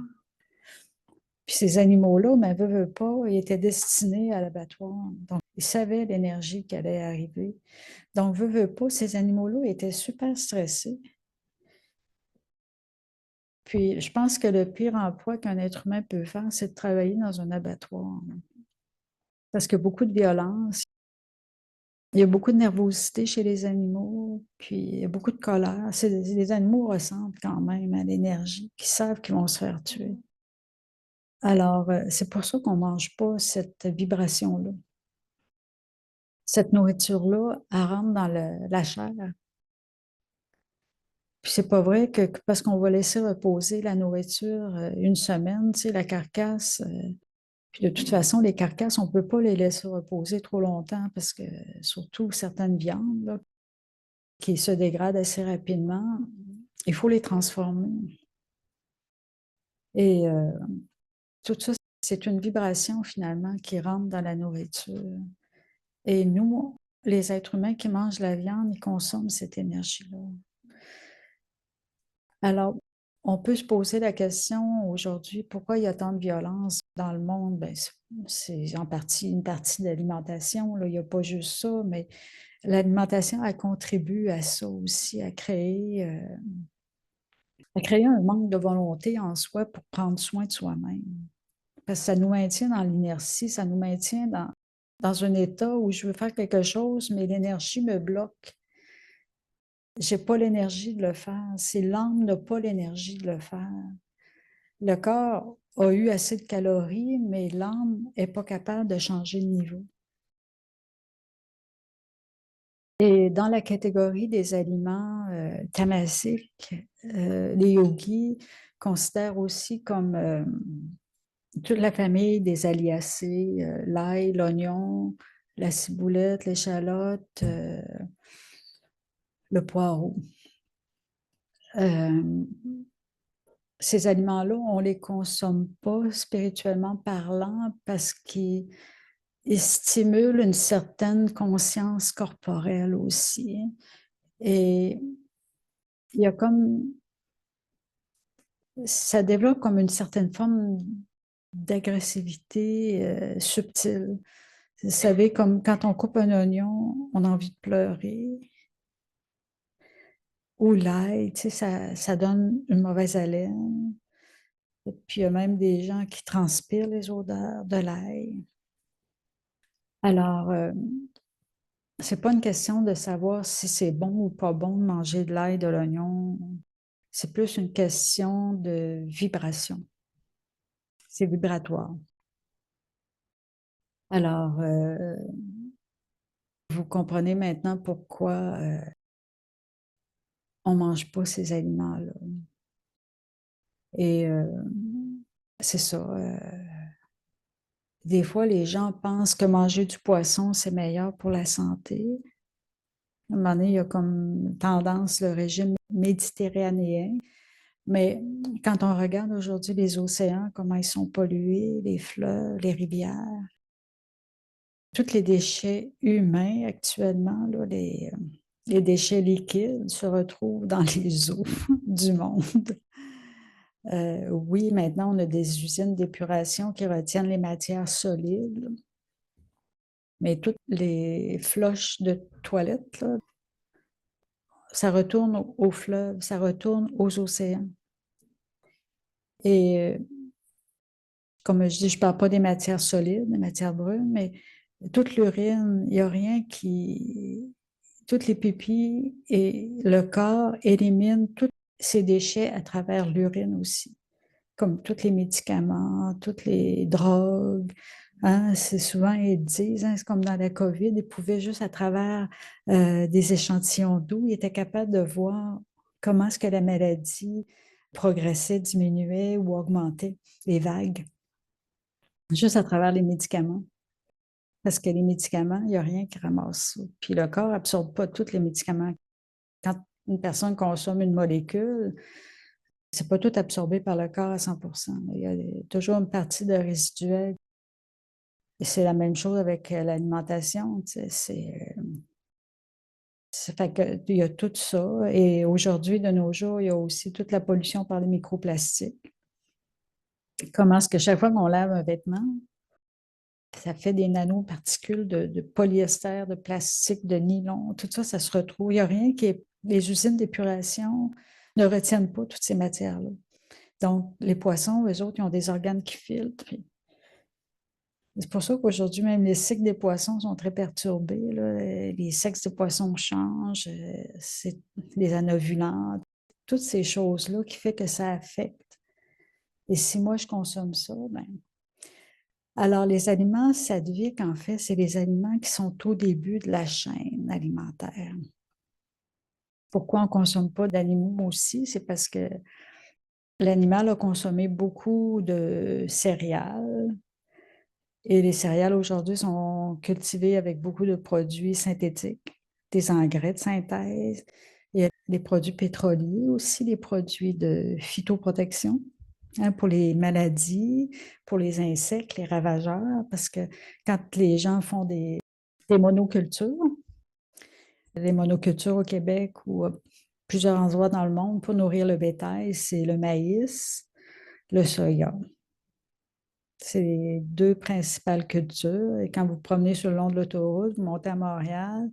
Puis ces animaux-là, mais veut pas, ils étaient destinés à l'abattoir. Donc, ils savaient l'énergie qui allait arriver. Donc, veut pas, ces animaux-là étaient super stressés. Puis, je pense que le pire emploi qu'un être humain peut faire, c'est de travailler dans un abattoir. Parce qu'il y a beaucoup de violence, il y a beaucoup de nervosité chez les animaux, puis il y a beaucoup de colère. Les animaux ressentent quand même à l'énergie, qui savent qu'ils vont se faire tuer. Alors, c'est pour ça qu'on ne mange pas cette vibration-là. Cette nourriture-là, elle rentre dans la chair. Puis c'est pas vrai que parce qu'on va laisser reposer la nourriture une semaine, tu sais, la carcasse. Puis de toute façon, les carcasses, on ne peut pas les laisser reposer trop longtemps parce que surtout certaines viandes là, qui se dégradent assez rapidement, il faut les transformer. Et tout ça, c'est une vibration finalement qui rentre dans la nourriture. Et nous, les êtres humains qui mangent la viande, ils consomment cette énergie-là. Alors, on peut se poser la question aujourd'hui, pourquoi il y a tant de violence dans le monde? Ben, c'est en partie une partie de l'alimentation, là, il n'y a pas juste ça, mais l'alimentation, elle contribue à ça aussi, à créer un manque de volonté en soi pour prendre soin de soi-même. Parce que ça nous maintient dans l'inertie, ça nous maintient dans un état où je veux faire quelque chose, mais l'énergie me bloque. J'ai pas l'énergie de le faire. Si l'âme n'a pas l'énergie de le faire, le corps a eu assez de calories, mais l'âme n'est pas capable de changer de niveau. Et dans la catégorie des aliments tamasiques, les yogis considèrent aussi comme toute la famille des aliacées, l'ail, l'oignon, la ciboulette, l'échalote, le poireau. Ces aliments-là, on ne les consomme pas spirituellement parlant parce qu'ils stimulent une certaine conscience corporelle aussi. Et il y a comme, ça développe comme une certaine forme d'agressivité subtile. Vous savez, comme quand on coupe un oignon, on a envie de pleurer. Ou l'ail, tu sais, ça donne une mauvaise haleine. Et puis, il y a même des gens qui transpirent les odeurs de l'ail. Alors, c'est pas une question de savoir si c'est bon ou pas bon de manger de l'ail, de l'oignon. C'est plus une question de vibration. C'est vibratoire. Alors, vous comprenez maintenant pourquoi on ne mange pas ces aliments-là. Et c'est ça. Des fois, les gens pensent que manger du poisson, c'est meilleur pour la santé. À un moment donné, il y a comme tendance le régime méditerranéen. Mais quand on regarde aujourd'hui les océans, comment ils sont pollués, les fleuves, les rivières, tous les déchets humains actuellement, là, les déchets liquides se retrouvent dans les eaux du monde. Oui, maintenant, on a des usines d'épuration qui retiennent les matières solides, mais toutes les floches de toilettes, là, ça retourne aux fleuves, ça retourne aux océans. Et comme je dis, je ne parle pas des matières solides, des matières brunes, mais toute l'urine, il n'y a rien qui... Toutes les pupilles et le corps éliminent tous ces déchets à travers l'urine aussi, comme tous les médicaments, toutes les drogues. Hein, c'est souvent, ils disent, hein, c'est comme dans la COVID, ils pouvaient juste à travers des échantillons d'eau, ils étaient capables de voir comment est-ce que la maladie progressait, diminuait ou augmentait, les vagues, juste à travers les médicaments. Parce que les médicaments, il n'y a rien qui ramasse ça. Puis le corps n'absorbe pas tous les médicaments. Quand une personne consomme une molécule, c'est pas tout absorbé par le corps à 100%. Il y a toujours une partie de résiduel. Et c'est la même chose avec l'alimentation. Fait que, il y a tout ça. Et aujourd'hui, de nos jours, il y a aussi toute la pollution par les microplastiques. Comment est-ce que chaque fois qu'on lave un vêtement, ça fait des nanoparticules de polyester, de plastique, de nylon, tout ça, ça se retrouve. Il n'y a rien qui est... Les usines d'épuration ne retiennent pas toutes ces matières-là. Donc, les poissons, eux autres, ils ont des organes qui filtrent. C'est pour ça qu'aujourd'hui, même les cycles des poissons sont très perturbés, là. Les sexes des poissons changent, c'est les anovulants, toutes ces choses-là qui font que ça affecte. Et si moi, je consomme ça, ben... Alors, les aliments sadviques, en fait, c'est les aliments qui sont au début de la chaîne alimentaire. Pourquoi on ne consomme pas d'animaux aussi? C'est parce que l'animal a consommé beaucoup de céréales, et les céréales aujourd'hui sont cultivées avec beaucoup de produits synthétiques, des engrais de synthèse. Il y a des produits pétroliers aussi, des produits de phytoprotection, hein, pour les maladies, pour les insectes, les ravageurs, parce que quand les gens font des monocultures, les monocultures au Québec ou plusieurs endroits dans le monde pour nourrir le bétail, c'est le maïs, le soya. C'est les deux principales cultures. Et quand vous promenez sur le long de l'autoroute, vous montez à Montréal,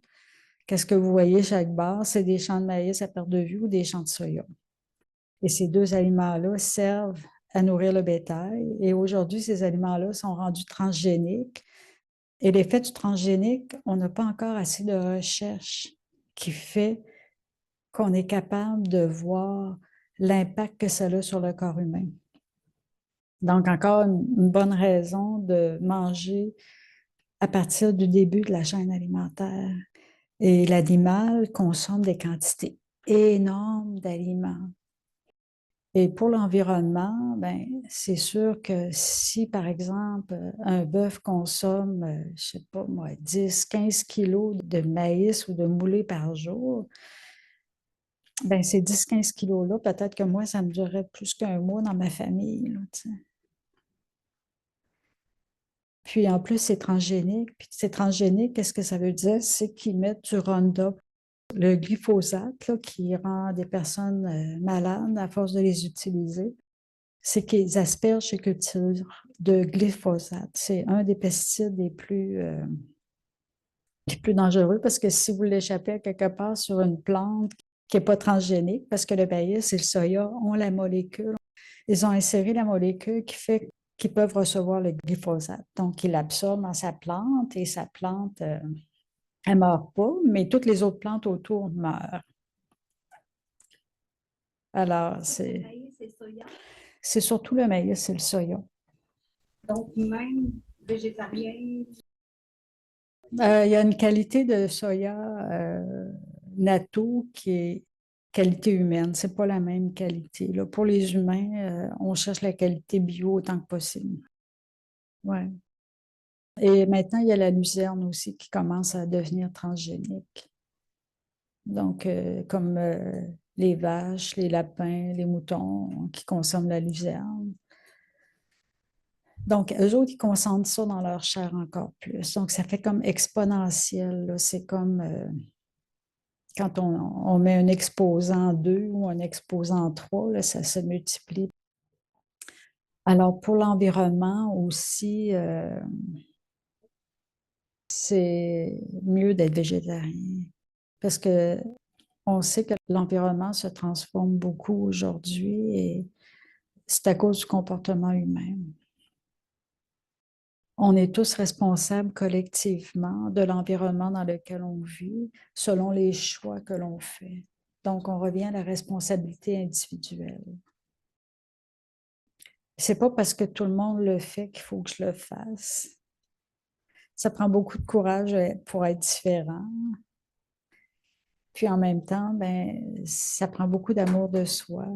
qu'est-ce que vous voyez chaque bar? C'est des champs de maïs à perte de vue ou des champs de soya. Et ces deux aliments-là servent à nourrir le bétail. Et aujourd'hui, ces aliments-là sont rendus transgéniques. Et l'effet du transgénique, on n'a pas encore assez de recherche qui fait qu'on est capable de voir l'impact que ça a sur le corps humain. Donc, encore une bonne raison de manger à partir du début de la chaîne alimentaire. Et l'animal consomme des quantités énormes d'aliments. Et pour l'environnement, ben, c'est sûr que si, par exemple, un bœuf consomme, je ne sais pas moi, 10, 15 kilos de maïs ou de moulé par jour, ben, ces 10, 15 kilos-là, peut-être que moi, ça me durerait plus qu'un mois dans ma famille. Là, tu sais. Puis en plus, c'est transgénique. Puis c'est transgénique, qu'est-ce que ça veut dire? C'est qu'ils mettent du Roundup, le glyphosate, là, qui rend des personnes malades à force de les utiliser. C'est qu'ils aspergent ces cultures de glyphosate. C'est un des pesticides les plus dangereux parce que si vous l'échappez à quelque part sur une plante qui n'est pas transgénique, parce que le maïs et le soya ont la molécule, ils ont inséré la molécule qui fait qu'ils peuvent recevoir le glyphosate. Donc, ils l'absorbent dans sa plante et sa plante, elle ne meurt pas, mais toutes les autres plantes autour meurent. Alors, Le maïs et soya. c'est surtout le maïs et le soya. Donc, même végétarien. Il y a une qualité de soya natto qui est qualité humaine. Ce n'est pas la même qualité. Là, pour les humains, on cherche la qualité bio autant que possible. Ouais. Et maintenant, il y a la luzerne aussi qui commence à devenir transgénique. Donc, comme les vaches, les lapins, les moutons qui consomment la luzerne. Donc, eux autres, ils consomment ça dans leur chair encore plus. Donc, ça fait comme exponentiel. C'est comme quand on met un exposant 2 ou un exposant 3, là, ça se multiplie. Alors, pour l'environnement aussi, c'est mieux d'être végétarien parce que on sait que l'environnement se transforme beaucoup aujourd'hui et c'est à cause du comportement humain. On est tous responsables collectivement de l'environnement dans lequel on vit, selon les choix que l'on fait. Donc, on revient à la responsabilité individuelle. C'est pas parce que tout le monde le fait qu'il faut que je le fasse. Ça prend beaucoup de courage pour être différent. Puis en même temps, ben, ça prend beaucoup d'amour de soi.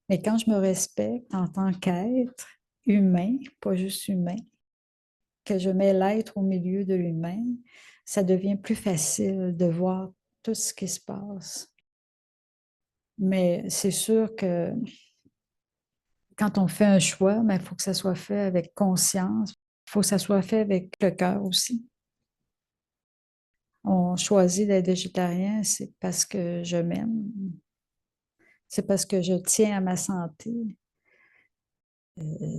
Mais quand je me respecte en tant qu'être humain, pas juste humain, que je mets l'être au milieu de l'humain, ça devient plus facile de voir tout ce qui se passe. Mais c'est sûr que quand on fait un choix, il faut que ça soit fait avec conscience. Il faut que ça soit fait avec le cœur aussi. On choisit d'être végétarien, c'est parce que je m'aime. C'est parce que je tiens à ma santé.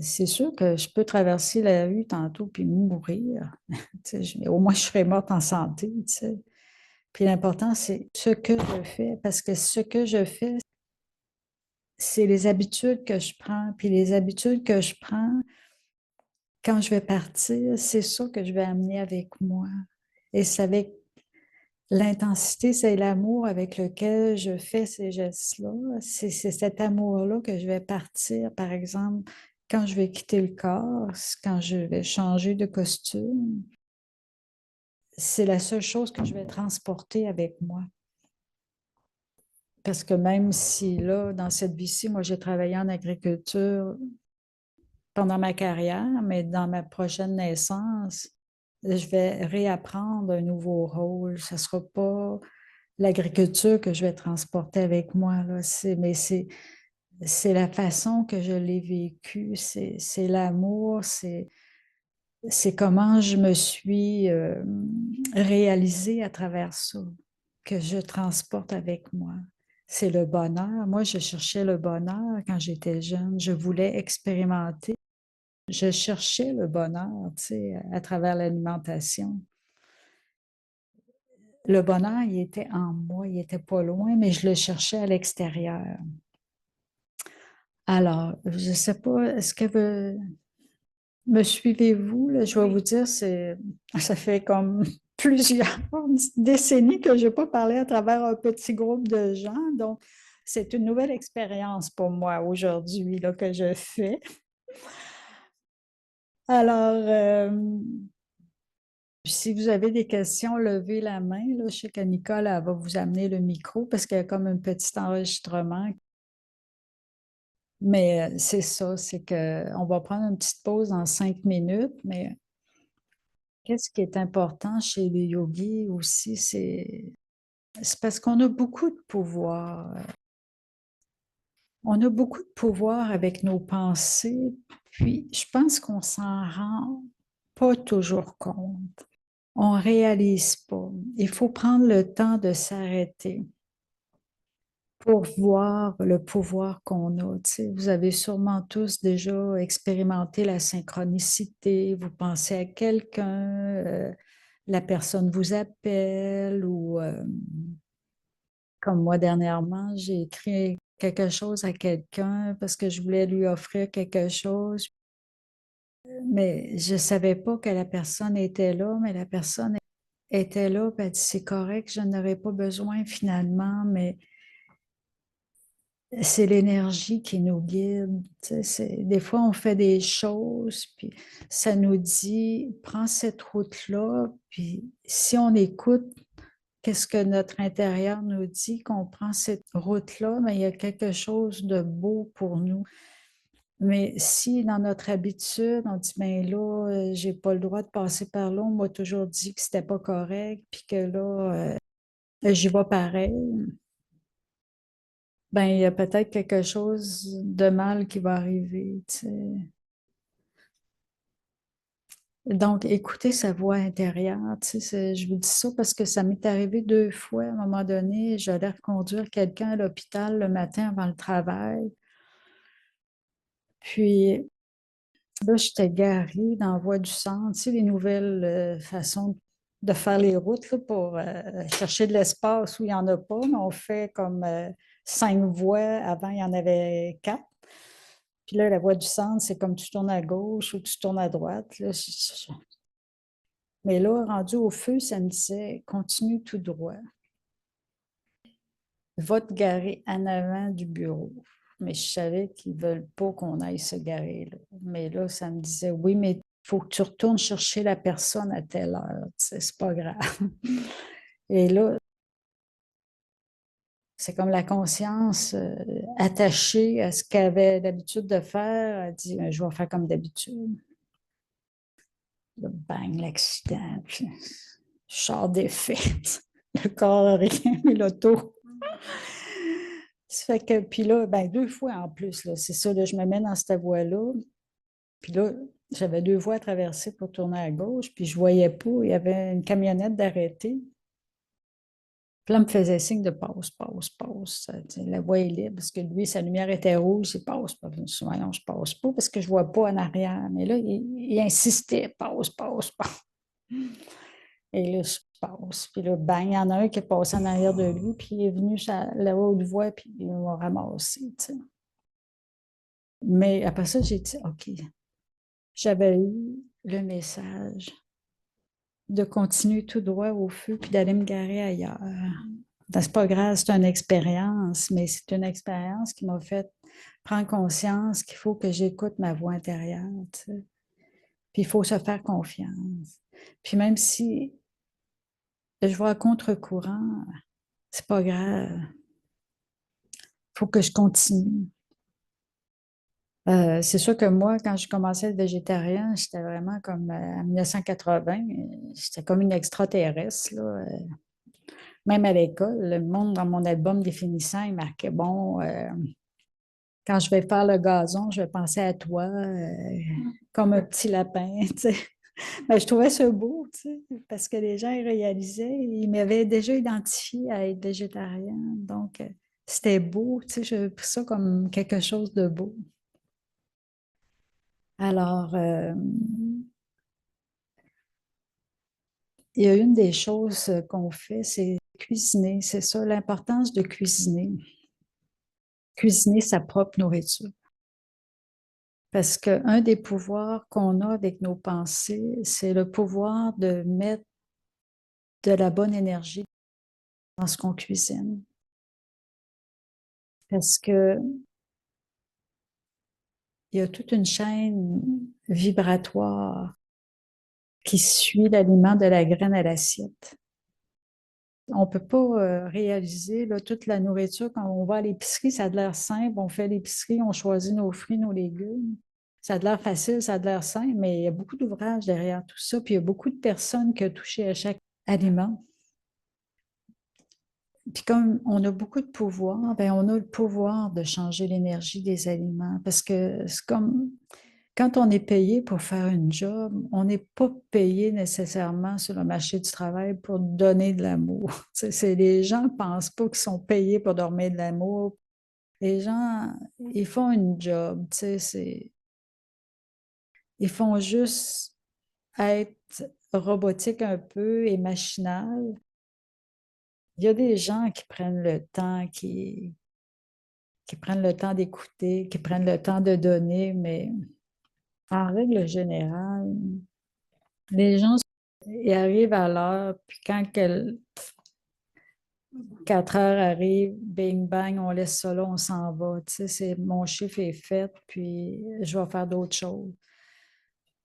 C'est sûr que je peux traverser la rue tantôt puis mourir. Au moins, je serai morte en santé. T'sais. Puis l'important, c'est ce que je fais, parce que ce que je fais, c'est les habitudes que je prends. Puis les habitudes que je prends, quand je vais partir, c'est ça que je vais amener avec moi. Et c'est avec l'intensité, c'est l'amour avec lequel je fais ces gestes-là. C'est cet amour-là que je vais partir, par exemple, quand je vais quitter le corps, quand je vais changer de costume. C'est la seule chose que je vais transporter avec moi. Parce que même si là, dans cette vie-ci, moi, j'ai travaillé en agriculture pendant ma carrière, mais dans ma prochaine naissance, je vais réapprendre un nouveau rôle. Ce ne sera pas l'agriculture que je vais transporter avec moi, là. Mais c'est la façon que je l'ai vécu, c'est l'amour, c'est comment je me suis réalisée à travers ça, que je transporte avec moi. c'est le bonheur. Moi, je cherchais le bonheur quand j'étais jeune. Je voulais expérimenter. Je cherchais le bonheur, tu sais, à travers l'alimentation. Le bonheur, il était en moi, il était pas loin, mais je le cherchais à l'extérieur. Alors, je ne sais pas, est-ce que me suivez-vous? Là? Je vais vous dire, ça fait comme plusieurs décennies que je n'ai pas parlé à travers un petit groupe de gens. Donc, c'est une nouvelle expérience pour moi aujourd'hui là, que je fais. Alors, si vous avez des questions, levez la main. Là. Je sais que Nicole elle va vous amener le micro parce qu'il y a comme un petit enregistrement. Mais c'est ça, c'est qu'on va prendre une petite pause dans 5 minutes, mais qu'est-ce qui est important chez les yogis aussi, c'est parce qu'on a beaucoup de pouvoir. On a beaucoup de pouvoir avec nos pensées, puis je pense qu'on s'en rend pas toujours compte. On réalise pas. Il faut prendre le temps de s'arrêter pour voir le pouvoir qu'on a. Tu sais, vous avez sûrement tous déjà expérimenté la synchronicité. Vous pensez à quelqu'un, la personne vous appelle ou comme moi dernièrement, j'ai écrit quelque chose à quelqu'un parce que je voulais lui offrir quelque chose, mais je ne savais pas que la personne était là, mais la personne était là, puis elle dit, c'est correct, je n'aurais pas besoin finalement, mais c'est l'énergie qui nous guide. Tu sais, des fois, on fait des choses, puis ça nous dit, prends cette route-là, puis si on écoute qu'est-ce que notre intérieur nous dit, qu'on prend cette route-là, mais il y a quelque chose de beau pour nous. Mais si dans notre habitude, on dit, ben là, j'ai pas le droit de passer par là, on m'a toujours dit que c'était pas correct, puis que là, j'y vais pareil, ben il y a peut-être quelque chose de mal qui va arriver, tu sais. Donc, écoutez sa voix intérieure, tu sais, je vous dis ça parce que ça m'est arrivé 2 fois. À un moment donné, j'allais reconduire quelqu'un à l'hôpital le matin avant le travail. Puis là, j'étais garée dans la voie du centre, tu sais, les nouvelles façons de faire les routes là, pour chercher de l'espace où il n'y en a pas. Mais on fait comme 5 voies. Avant, il y en avait 4. Puis là, la voie du centre, c'est comme tu tournes à gauche ou tu tournes à droite. Là. Mais là, rendu au feu, ça me disait continue tout droit. Va te garer en avant du bureau. Mais je savais qu'ils ne veulent pas qu'on aille se garer là. Mais là, ça me disait oui, mais il faut que tu retournes chercher la personne à telle heure. Tu sais, c'est pas grave. Et là, c'est comme la conscience attachée à ce qu'elle avait l'habitude de faire. Elle dit je vais faire comme d'habitude. Là, bang, l'accident. Puis, je sors des fêtes. Le corps n'a rien, mais l'auto. Ça fait que, puis là, ben, 2 fois en plus, là, c'est ça, là, je me mets dans cette voie-là. Puis là, j'avais 2 voies à traverser pour tourner à gauche, puis je voyais pas, il y avait une camionnette d'arrêter. Puis là, il me faisait signe de passe, passe, passe. La voie est libre, parce que lui, sa lumière était rouge, il passe pas. Je me suis dit, voyons, je passe pas, parce que je vois pas en arrière. Mais là, il insistait, passe, passe, passe. Et là, je passe. Puis là, bang, il y en a un qui est passé en arrière de lui, puis il est venu sur la haute voie, puis il m'a ramassé, tu sais. Mais après ça, j'ai dit, OK, j'avais eu le message de continuer tout droit au feu, puis d'aller me garer ailleurs. Ben, c'est pas grave, c'est une expérience, mais c'est une expérience qui m'a fait prendre conscience qu'il faut que j'écoute ma voix intérieure, tu sais. Puis il faut se faire confiance. Puis même si je vois à contre-courant, c'est pas grave. Il faut que je continue. C'est sûr que moi, quand je commençais à être végétarien, j'étais vraiment comme en 1980, j'étais comme une extraterrestre, là. Même à l'école, le monde dans mon album définissant, il marquait, bon, quand je vais faire le gazon, je vais penser à toi, comme un petit lapin, tu sais. Mais je trouvais ça beau, tu sais, parce que les gens ils réalisaient, ils m'avaient déjà identifié à être végétarien. Donc, C'était beau, tu sais, j'ai pris ça comme quelque chose de beau. Alors, il y a une des choses qu'on fait, c'est cuisiner. C'est ça, l'importance de cuisiner. Cuisiner sa propre nourriture. Parce qu'un des pouvoirs qu'on a avec nos pensées, c'est le pouvoir de mettre de la bonne énergie dans ce qu'on cuisine. Parce que il y a toute une chaîne vibratoire qui suit l'aliment de la graine à l'assiette. On ne peut pas réaliser là, toute la nourriture. Quand on va à l'épicerie, ça a de l'air simple. On fait l'épicerie, on choisit nos fruits, nos légumes. Ça a de l'air facile, ça a de l'air simple, mais il y a beaucoup d'ouvrages derrière tout ça. Puis il y a beaucoup de personnes qui ont touché à chaque aliment. Puis comme on a beaucoup de pouvoir, ben on a le pouvoir de changer l'énergie des aliments. Parce que c'est comme quand on est payé pour faire une job, on n'est pas payé nécessairement sur le marché du travail pour donner de l'amour. Les gens ne pensent pas qu'ils sont payés pour donner de l'amour. Les gens, ils font une job, ils font juste être robotique un peu et machinal. Il y a des gens qui prennent le temps, qui prennent le temps d'écouter, qui prennent le temps de donner, mais en règle générale, les gens ils arrivent à l'heure, puis quand 4 heures arrivent, bing bang, on laisse ça là, on s'en va. Tu sais, mon chiffre est fait, puis je vais faire d'autres choses.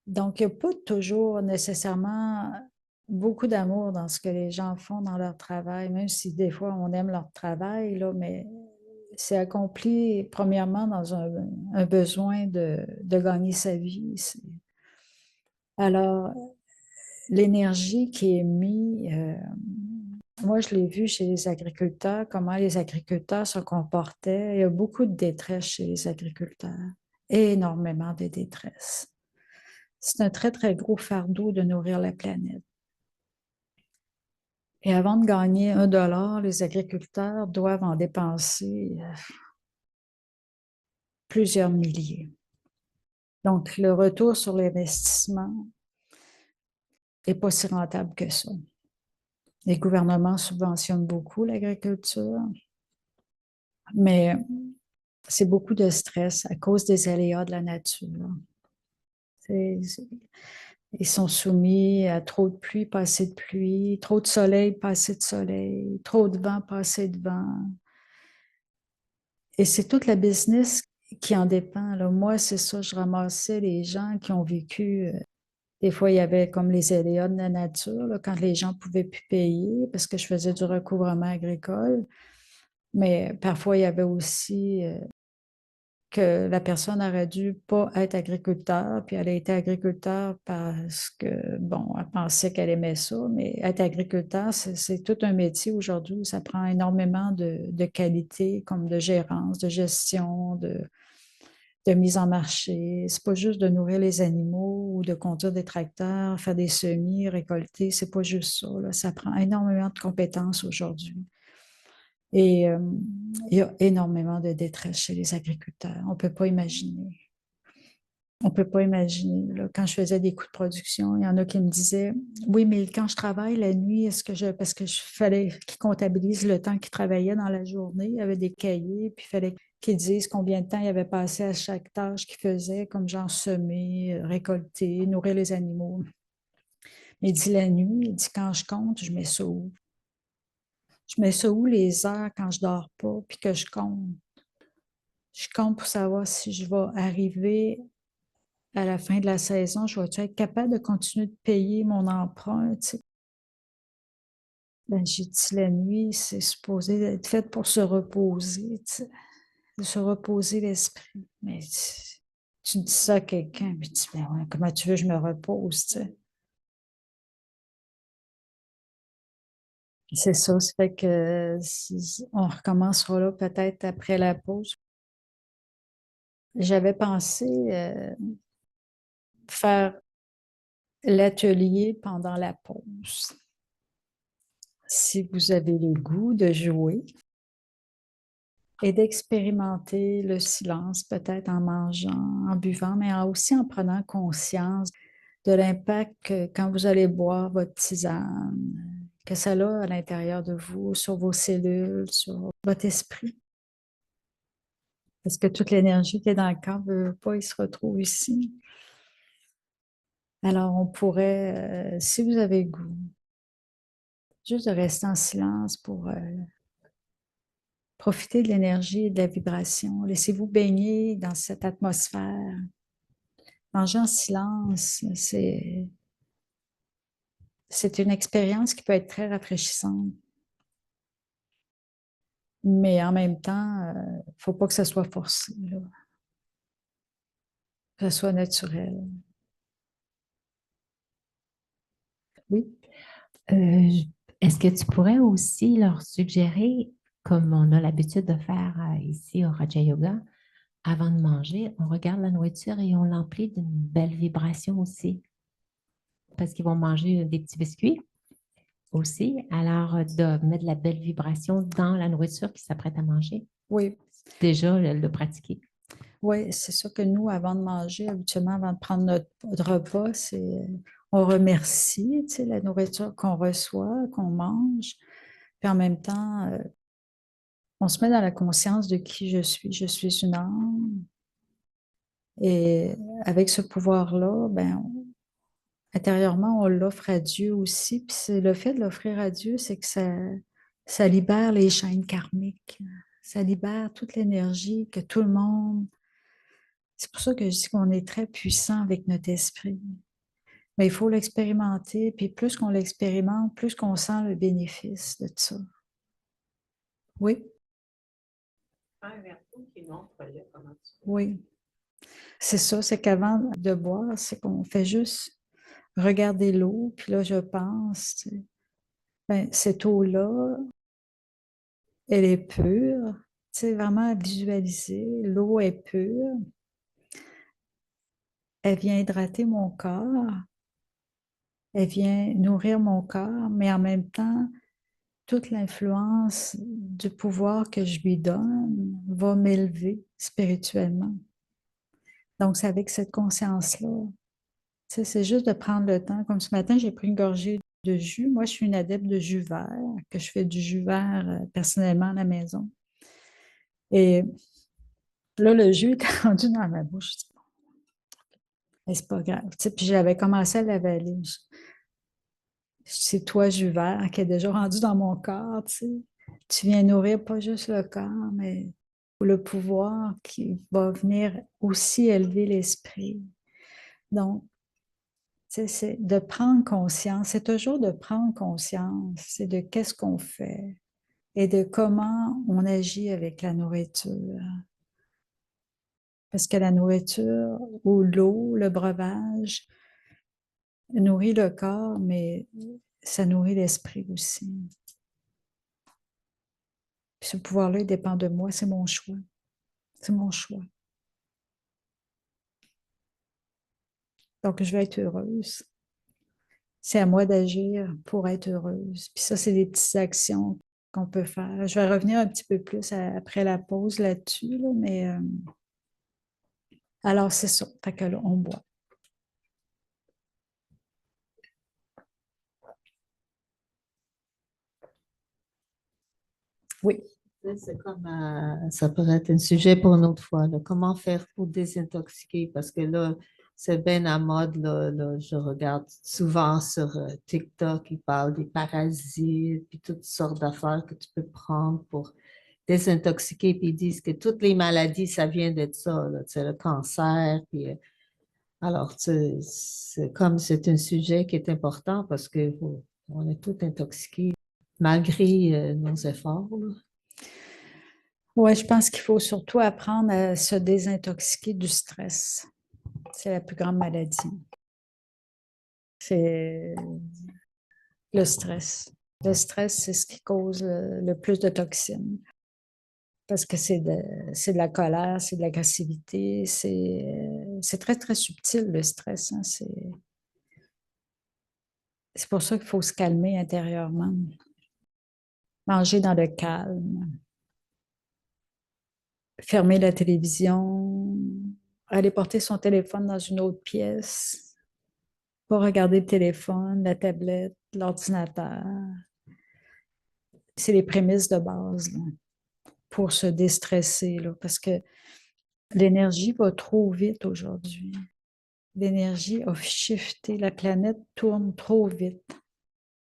Donc, il n'y a pas toujours nécessairement beaucoup d'amour dans ce que les gens font dans leur travail, même si des fois on aime leur travail, là, mais c'est accompli premièrement dans un besoin de gagner sa vie. Alors, l'énergie qui est mise, moi je l'ai vu chez les agriculteurs, comment les agriculteurs se comportaient. Il y a beaucoup de détresse chez les agriculteurs, énormément de détresse. C'est un très, très gros fardeau de nourrir la planète. Et avant de gagner 1 $, les agriculteurs doivent en dépenser plusieurs milliers. Donc, le retour sur l'investissement n'est pas si rentable que ça. Les gouvernements subventionnent beaucoup l'agriculture, mais c'est beaucoup de stress à cause des aléas de la nature. Ils sont soumis à trop de pluie, pas assez de pluie, trop de soleil, pas assez de soleil, trop de vent, pas assez de vent. Et c'est toute la business qui en dépend. Là. Moi, c'est ça, je ramassais les gens qui ont vécu. Des fois, il y avait comme les aléas de la nature, là, quand les gens ne pouvaient plus payer parce que je faisais du recouvrement agricole. Mais parfois, il y avait aussi que la personne aurait dû pas être agriculteur, puis elle a été agriculteur parce que, bon, elle pensait qu'elle aimait ça, mais être agriculteur, c'est tout un métier aujourd'hui. Ça prend énormément de qualité, comme de gérance, de gestion, de mise en marché. C'est pas juste de nourrir les animaux ou de conduire des tracteurs, faire des semis, récolter. C'est pas juste ça, là. Ça prend énormément de compétences aujourd'hui. Et il y a énormément de détresse chez les agriculteurs. On ne peut pas imaginer. On ne peut pas imaginer. Là, quand je faisais des coûts de production, il y en a qui me disaient oui, mais quand je travaille la nuit, parce que je fallait qu'ils comptabilisent le temps qu'ils travaillaient dans la journée, il y avait des cahiers, puis il fallait qu'ils disent combien de temps ils avaient passé à chaque tâche qu'ils faisaient, comme genre semer, récolter, nourrir les animaux. Mais il dit la nuit, il dit quand je compte, je mets ça où? Je mets ça où les heures quand je dors pas, puis que je compte. Je compte pour savoir si je vais arriver à la fin de la saison, je vais être capable de continuer de payer mon emprunt. Tu sais. Ben, j'ai dit la nuit, c'est supposé être fait pour se reposer, tu sais, de se reposer l'esprit. Mais tu dis ça à quelqu'un, puis tu dis, ben ouais, comment tu veux que je me repose, tu sais. C'est ça, ça fait que on recommencera là peut-être après la pause. J'avais pensé faire l'atelier pendant la pause. Si vous avez le goût de jouer, et d'expérimenter le silence, peut-être en mangeant, en buvant, mais aussi en prenant conscience de l'impact que quand vous allez boire votre tisane, que ça a à l'intérieur de vous, sur vos cellules, sur votre esprit. Parce que toute l'énergie qui est dans le corps ne veut pas, il se retrouve ici. Alors, on pourrait, si vous avez le goût, juste de rester en silence pour profiter de l'énergie et de la vibration. Laissez-vous baigner dans cette atmosphère. Manger en silence, c'est une expérience qui peut être très rafraîchissante. Mais en même temps, il ne faut pas que ce soit forcé, là. Que ce soit naturel. Oui. Est-ce que tu pourrais aussi leur suggérer, comme on a l'habitude de faire ici au Raja Yoga, avant de manger, on regarde la nourriture et on l'emplit d'une belle vibration aussi. Parce qu'ils vont manger des petits biscuits aussi. Alors, de mettre de la belle vibration dans la nourriture qu'ils s'apprêtent à manger. Oui. Déjà, le pratiquer. Oui, c'est sûr que nous, avant de manger, habituellement, avant de prendre notre repas, on remercie, tu sais, la nourriture qu'on reçoit, qu'on mange. Puis en même temps, on se met dans la conscience de qui je suis. Je suis une âme. Et avec ce pouvoir-là, ben, intérieurement, on l'offre à Dieu aussi. Puis le fait de l'offrir à Dieu, c'est que ça libère les chaînes karmiques. Ça libère toute l'énergie que tout le monde. C'est pour ça que je dis qu'on est très puissant avec notre esprit. Mais il faut l'expérimenter, puis plus qu'on l'expérimente, plus qu'on sent le bénéfice de ça. Oui? Oui. C'est ça, c'est qu'avant de boire, c'est qu'on fait juste regarder l'eau, puis là, je pense, tu sais, ben, cette eau-là, elle est pure. Tu sais, vraiment visualiser, l'eau est pure. Elle vient hydrater mon corps. Elle vient nourrir mon corps, mais en même temps, toute l'influence du pouvoir que je lui donne va m'élever spirituellement. Donc, c'est avec cette conscience-là. Tu sais, c'est juste de prendre le temps. Comme ce matin, j'ai pris une gorgée de jus. Moi, je suis une adepte de jus vert, que je fais du jus vert personnellement à la maison. Et là, le jus était rendu dans ma bouche. Je dis, bon, mais c'est pas grave. Tu sais, puis j'avais commencé à l'avaler. C'est toi, jus vert, qui est déjà rendu dans mon corps. Tu sais. Tu viens nourrir pas juste le corps, mais le pouvoir qui va venir aussi élever l'esprit. Donc, tu sais, c'est de prendre conscience, c'est toujours de prendre conscience, c'est de qu'est-ce qu'on fait et de comment on agit avec la nourriture. Parce que la nourriture ou l'eau, le breuvage, nourrit le corps, mais ça nourrit l'esprit aussi. Puis ce pouvoir-là, il dépend de moi, c'est mon choix. C'est mon choix. Donc, je vais être heureuse. C'est à moi d'agir pour être heureuse. Puis ça, c'est des petites actions qu'on peut faire. Je vais revenir un petit peu plus après la pause là-dessus, là, mais alors c'est ça. Fait que là, on boit. Oui. C'est comme, ça pourrait être un sujet pour une autre fois, là. Comment faire pour désintoxiquer? Parce que là, c'est bien à mode, là, je regarde souvent sur TikTok, ils parlent des parasites, puis toutes sortes d'affaires que tu peux prendre pour désintoxiquer, puis ils disent que toutes les maladies, ça vient de ça, là, tu sais, le cancer, puis alors, c'est comme c'est un sujet qui est important parce que on est tous intoxiqués malgré nos efforts, là. Oui, je pense qu'il faut surtout apprendre à se désintoxiquer du stress. C'est la plus grande maladie. C'est le stress. Le stress, c'est ce qui cause le plus de toxines. Parce que c'est de la colère, c'est de l'agressivité, c'est très, très subtil le stress. Hein. C'est pour ça qu'il faut se calmer intérieurement. Manger dans le calme. fermer la télévision, aller porter son téléphone dans une autre pièce, pas regarder le téléphone, la tablette, l'ordinateur. C'est les prémices de base là, pour se déstresser, là, parce que l'énergie va trop vite aujourd'hui. L'énergie a shifté, la planète tourne trop vite.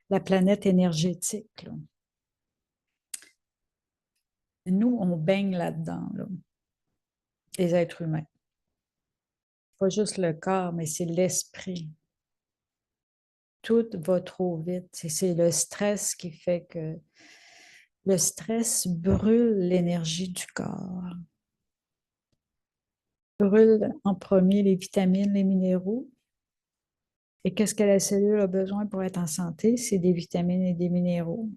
La planète énergétique, là. Nous, on baigne là-dedans, là, les êtres humains. Pas juste le corps, mais c'est l'esprit. Tout va trop vite. C'est le stress qui fait que le stress brûle l'énergie du corps. Brûle en premier les vitamines, les minéraux. Et qu'est-ce que la cellule a besoin pour être en santé? C'est des vitamines et des minéraux.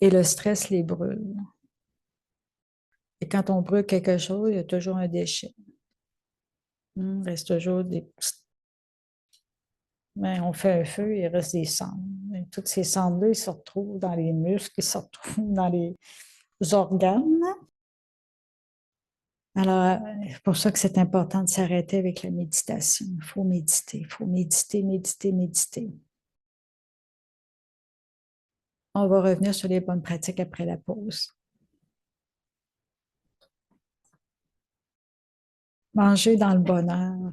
Et le stress les brûle. Et quand on brûle quelque chose, il y a toujours un déchet. Il reste toujours des... Mais on fait un feu, il reste des cendres. Et toutes ces cendres-là, ils se retrouvent dans les muscles, ils se retrouvent dans les organes. Alors, c'est pour ça que c'est important de s'arrêter avec la méditation. Il faut méditer, il faut méditer, méditer, méditer. On va revenir sur les bonnes pratiques après la pause. Manger dans le bonheur.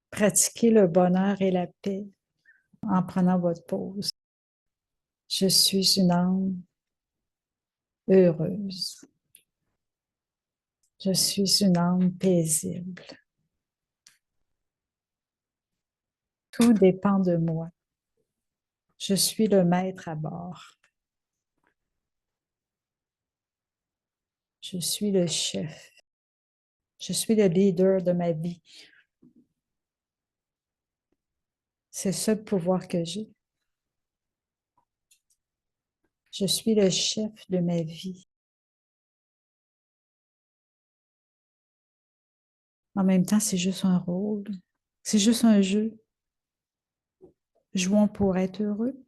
Pratiquer le bonheur et la paix en prenant votre pause. Je suis une âme heureuse. Je suis une âme paisible. Tout dépend de moi. Je suis le maître à bord. Je suis le chef. Je suis le leader de ma vie. C'est ce pouvoir que j'ai. Je suis le chef de ma vie. En même temps, c'est juste un rôle. C'est juste un jeu. Jouons pour être heureux.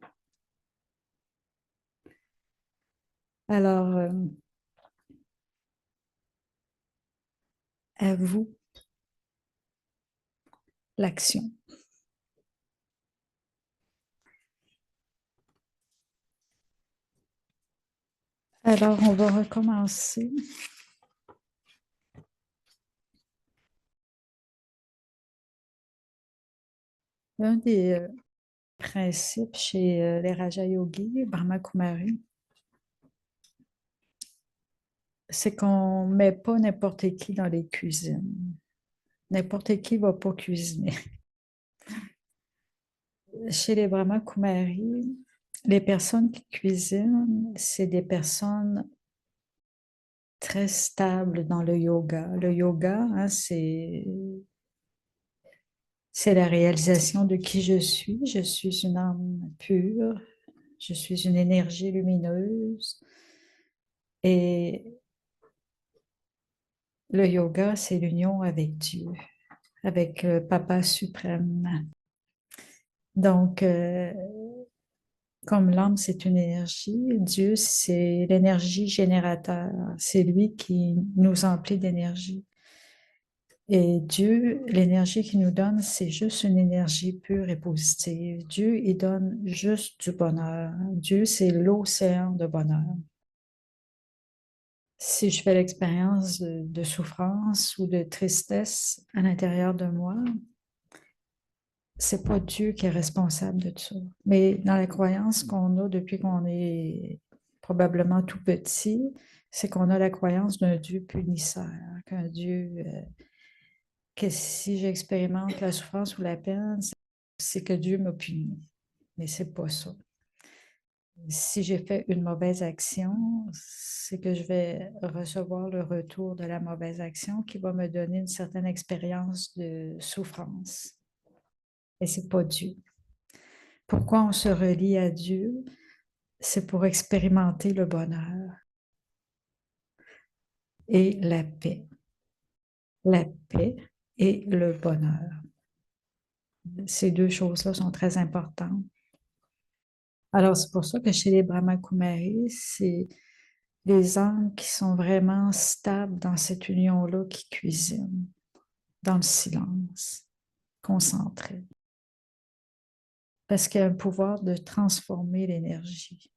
Alors, à vous, l'action. Alors, on va recommencer. Un des principes chez les Raja Yogis, Brahma Kumari, c'est qu'on ne met pas n'importe qui dans les cuisines. N'importe qui ne va pas cuisiner. Chez les Brahma Kumari, les personnes qui cuisinent, c'est des personnes très stables dans le yoga. Le yoga, hein, c'est la réalisation de qui je suis. Je suis une âme pure. Je suis une énergie lumineuse. Et le yoga, c'est l'union avec Dieu, avec le Papa suprême. Donc, comme l'âme, c'est une énergie, Dieu, c'est l'énergie générateur. C'est lui qui nous emplit d'énergie. Et Dieu, l'énergie qu'il nous donne, c'est juste une énergie pure et positive. Dieu, il donne juste du bonheur. Dieu, c'est l'océan de bonheur. Si je fais l'expérience de souffrance ou de tristesse à l'intérieur de moi, c'est pas Dieu qui est responsable de tout ça. Mais dans la croyance qu'on a depuis qu'on est probablement tout petit, c'est qu'on a la croyance d'un Dieu punisseur, qu'un Dieu, que si j'expérimente la souffrance ou la peine, c'est que Dieu m'a puni. Mais c'est pas ça. Si j'ai fait une mauvaise action, c'est que je vais recevoir le retour de la mauvaise action qui va me donner une certaine expérience de souffrance. Et c'est pas Dieu. Pourquoi on se relie à Dieu? C'est pour expérimenter le bonheur et la paix. La paix et le bonheur. Ces deux choses-là sont très importantes. Alors, c'est pour ça que chez les Brahma Kumaris, c'est les âmes qui sont vraiment stables dans cette union-là, qui cuisinent dans le silence, concentré. Parce qu'il y a un pouvoir de transformer l'énergie.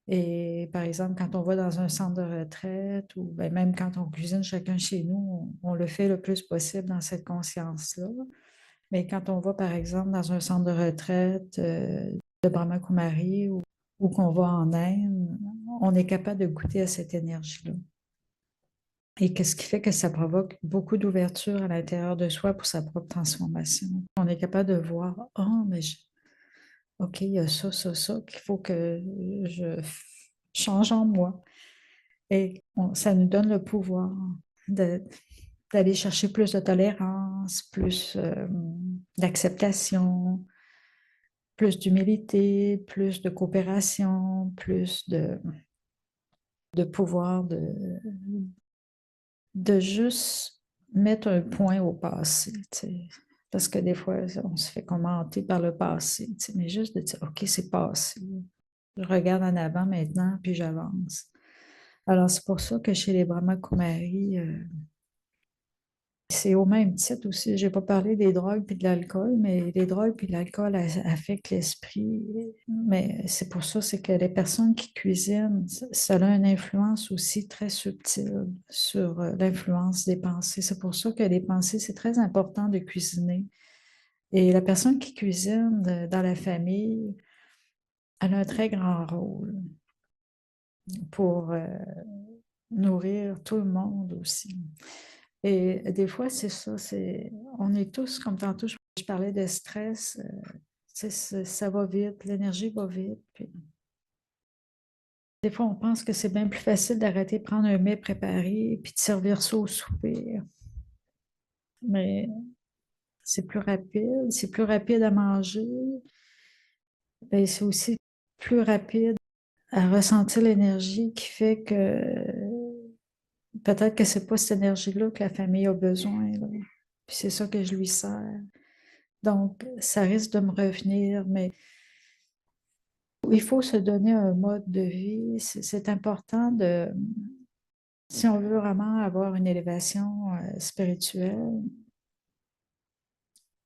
Et par exemple, quand on va dans un centre de retraite ou ben, même quand on cuisine chacun chez nous, on le fait le plus possible dans cette conscience-là. Mais quand on va, par exemple, dans un centre de retraite de Brahma Kumari ou qu'on va en Inde, on est capable de goûter à cette énergie-là. Et qu'est-ce qui fait que ça provoque beaucoup d'ouverture à l'intérieur de soi pour sa propre transformation. On est capable de voir, oh, mais OK, il y a ça, qu'il faut que je change en moi. Et ça nous donne le pouvoir d'aller chercher plus de tolérance, plus d'acceptation, plus d'humilité, plus de coopération, plus de pouvoir de juste mettre un point au passé, tu sais. Parce que des fois, on se fait commenter par le passé, tu sais, mais juste de dire, OK, c'est passé. Je regarde en avant maintenant, puis j'avance. Alors, c'est pour ça que chez les Brahma Kumaris, c'est au même titre aussi. Je n'ai pas parlé des drogues et de l'alcool, mais les drogues et l'alcool affectent l'esprit. Mais c'est pour ça, c'est que les personnes qui cuisinent, ça a une influence aussi très subtile sur l'influence des pensées. C'est pour ça que les pensées, c'est très important de cuisiner. Et la personne qui cuisine dans la famille, elle a un très grand rôle pour nourrir tout le monde aussi. Et des fois, c'est ça, on est tous, comme tantôt, je parlais de stress, ça va vite, l'énergie va vite. Puis des fois, on pense que c'est bien plus facile d'arrêter de prendre un mets préparé et puis de servir ça au souper. Mais c'est plus rapide à manger. Ben, c'est aussi plus rapide à ressentir l'énergie qui fait que peut-être que c'est pas cette énergie-là que la famille a besoin, là. Puis c'est ça que je lui sers. Donc, ça risque de me revenir, mais il faut se donner un mode de vie. C'est important si on veut vraiment avoir une élévation spirituelle,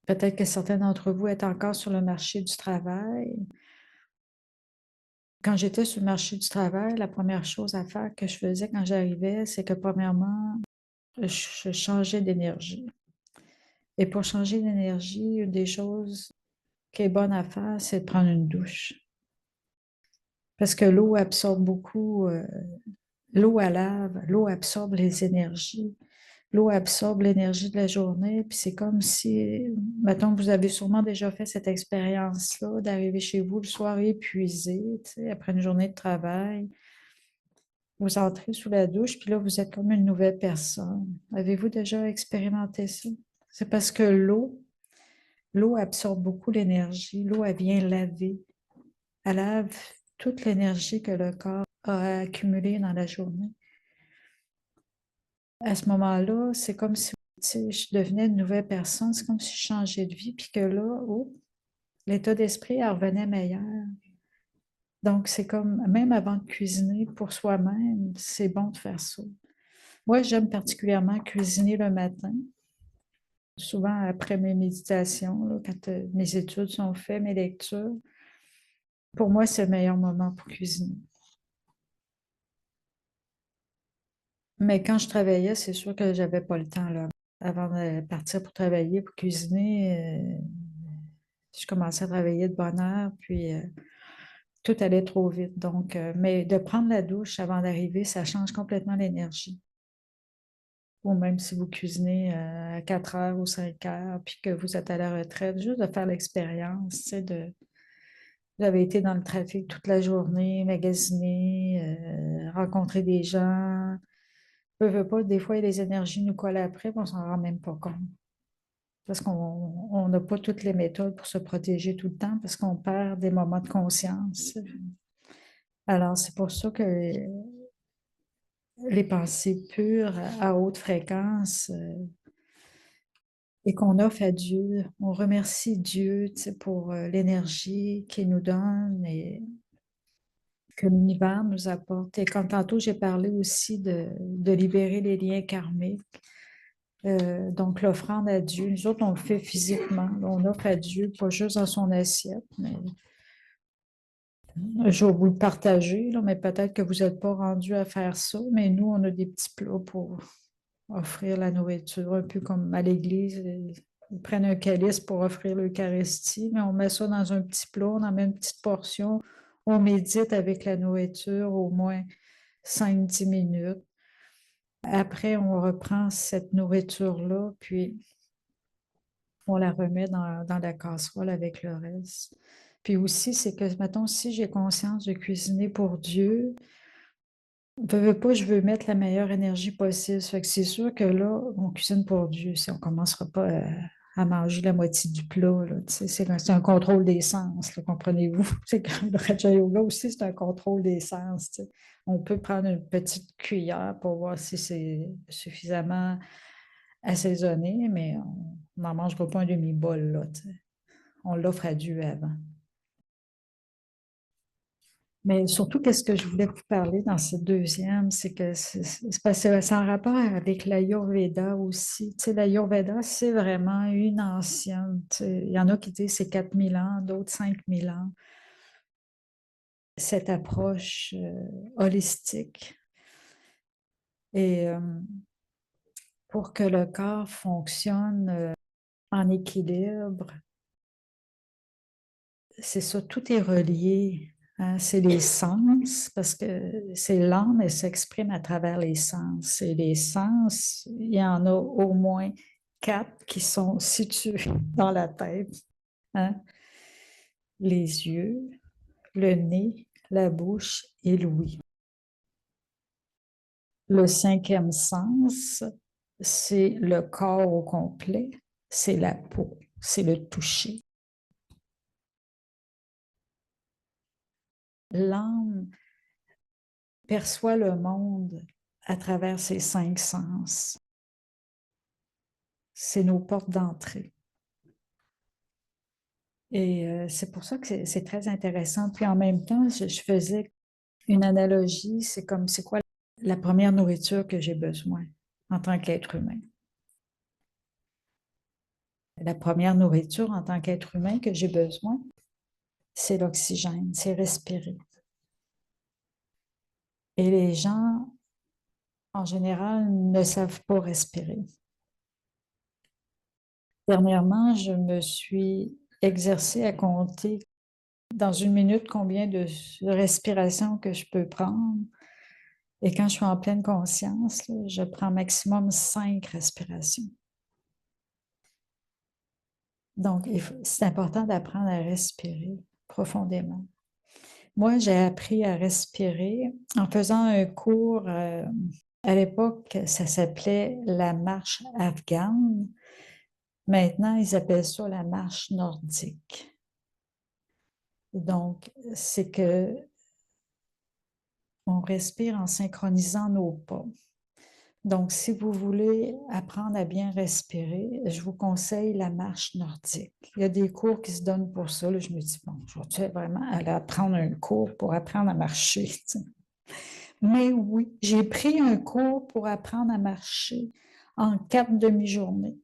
peut-être que certains d'entre vous êtes encore sur le marché du travail. Quand j'étais sur le marché du travail, la première chose à faire que je faisais quand j'arrivais, c'est que premièrement, je changeais d'énergie. Et pour changer d'énergie, une des choses qui est bonne à faire, c'est de prendre une douche. Parce que l'eau absorbe beaucoup, l'eau à lave, l'eau absorbe les énergies. L'eau absorbe l'énergie de la journée, puis c'est comme si, mettons, vous avez sûrement déjà fait cette expérience-là, d'arriver chez vous le soir épuisé, tu sais, après une journée de travail. Vous entrez sous la douche, puis là, vous êtes comme une nouvelle personne. Avez-vous déjà expérimenté ça? C'est parce que l'eau absorbe beaucoup l'énergie. L'eau, elle vient laver. Elle lave toute l'énergie que le corps a accumulée dans la journée. À ce moment-là, c'est comme si tu sais, je devenais une nouvelle personne, c'est comme si je changeais de vie, puis que là, oh, l'état d'esprit elle revenait meilleur. Donc, c'est comme, même avant de cuisiner pour soi-même, c'est bon de faire ça. Moi, j'aime particulièrement cuisiner le matin, souvent après mes méditations, là, quand mes études sont faites, mes lectures. Pour moi, c'est le meilleur moment pour cuisiner. Mais quand je travaillais, c'est sûr que j'avais pas le temps, là. Avant de partir pour travailler, pour cuisiner, je commençais à travailler de bonne heure, puis tout allait trop vite. Donc, mais de prendre la douche avant d'arriver, ça change complètement l'énergie. Ou même si vous cuisinez à 4 heures ou 5 heures, puis que vous êtes à la retraite, juste de faire l'expérience, tu sais, vous avez été dans le trafic toute la journée, magasiner, rencontrer des gens. Veut pas, des fois, les énergies nous collent après, puis on s'en rend même pas compte. Parce qu'on n'a pas toutes les méthodes pour se protéger tout le temps, parce qu'on perd des moments de conscience. Alors, c'est pour ça que les pensées pures à haute fréquence et qu'on offre à Dieu, on remercie Dieu, tu sais, pour l'énergie qu'il nous donne et que l'univers nous apporte. Et comme tantôt, j'ai parlé aussi de libérer les liens karmiques. Donc, l'offrande à Dieu, nous autres, on le fait physiquement. On offre à Dieu, pas juste dans son assiette, mais je vais vous le partager, là, mais peut-être que vous n'êtes pas rendu à faire ça, mais nous, on a des petits plats pour offrir la nourriture, un peu comme à l'église. Ils prennent un calice pour offrir l'Eucharistie, mais on met ça dans un petit plat, on en met une petite portion, on médite avec la nourriture au moins 5-10 minutes. Après, on reprend cette nourriture-là, puis on la remet dans la casserole avec le reste. Puis aussi, c'est que, mettons, si j'ai conscience de cuisiner pour Dieu, veux pas, je veux mettre la meilleure énergie possible. Fait que c'est sûr que là, on cuisine pour Dieu. Si on ne commencera pas à manger la moitié du plat, là, c'est un contrôle des sens, là, comprenez-vous? C'est comme le Raja Yoga aussi, c'est un contrôle des sens. On peut prendre une petite cuillère pour voir si c'est suffisamment assaisonné, mais on n'en mangera pas un demi-bol, là. On l'offre à Dieu avant. Mais surtout, qu'est-ce que je voulais vous parler dans ce deuxième, c'est que c'est en rapport avec l'Ayurveda aussi. Tu sais, l'Ayurveda, c'est vraiment une ancienne. Il y en a qui disent c'est 4000 ans, d'autres 5000 ans. Cette approche holistique. Et pour que le corps fonctionne en équilibre, c'est ça, tout est relié. Hein, c'est les sens, parce que c'est l'âme, elle s'exprime à travers les sens. Et les sens, il y en a au moins 4 qui sont situés dans la tête. Hein. Les yeux, le nez, la bouche et l'ouïe. Le 5e sens, c'est le corps au complet, c'est la peau, c'est le toucher. L'âme perçoit le monde à travers ces 5 sens. C'est nos portes d'entrée. Et c'est pour ça que c'est très intéressant. Puis en même temps, je faisais une analogie, c'est comme c'est quoi la première nourriture que j'ai besoin en tant qu'être humain. La première nourriture en tant qu'être humain que j'ai besoin, c'est l'oxygène, c'est respirer. Et les gens, en général, ne savent pas respirer. Dernièrement, je me suis exercée à compter dans une minute combien de respirations que je peux prendre. Et quand je suis en pleine conscience, là, je prends maximum 5 respirations. Donc, c'est important d'apprendre à respirer profondément. Moi, j'ai appris à respirer en faisant un cours, à l'époque, ça s'appelait la marche afghane. Maintenant, ils appellent ça la marche nordique. Donc, c'est que on respire en synchronisant nos pas. Donc, si vous voulez apprendre à bien respirer, je vous conseille la marche nordique. Il y a des cours qui se donnent pour ça. Là, je me dis, bon, je vais vraiment aller apprendre un cours pour apprendre à marcher. T'sais. Mais oui, j'ai pris un cours pour apprendre à marcher en 4 demi-journées.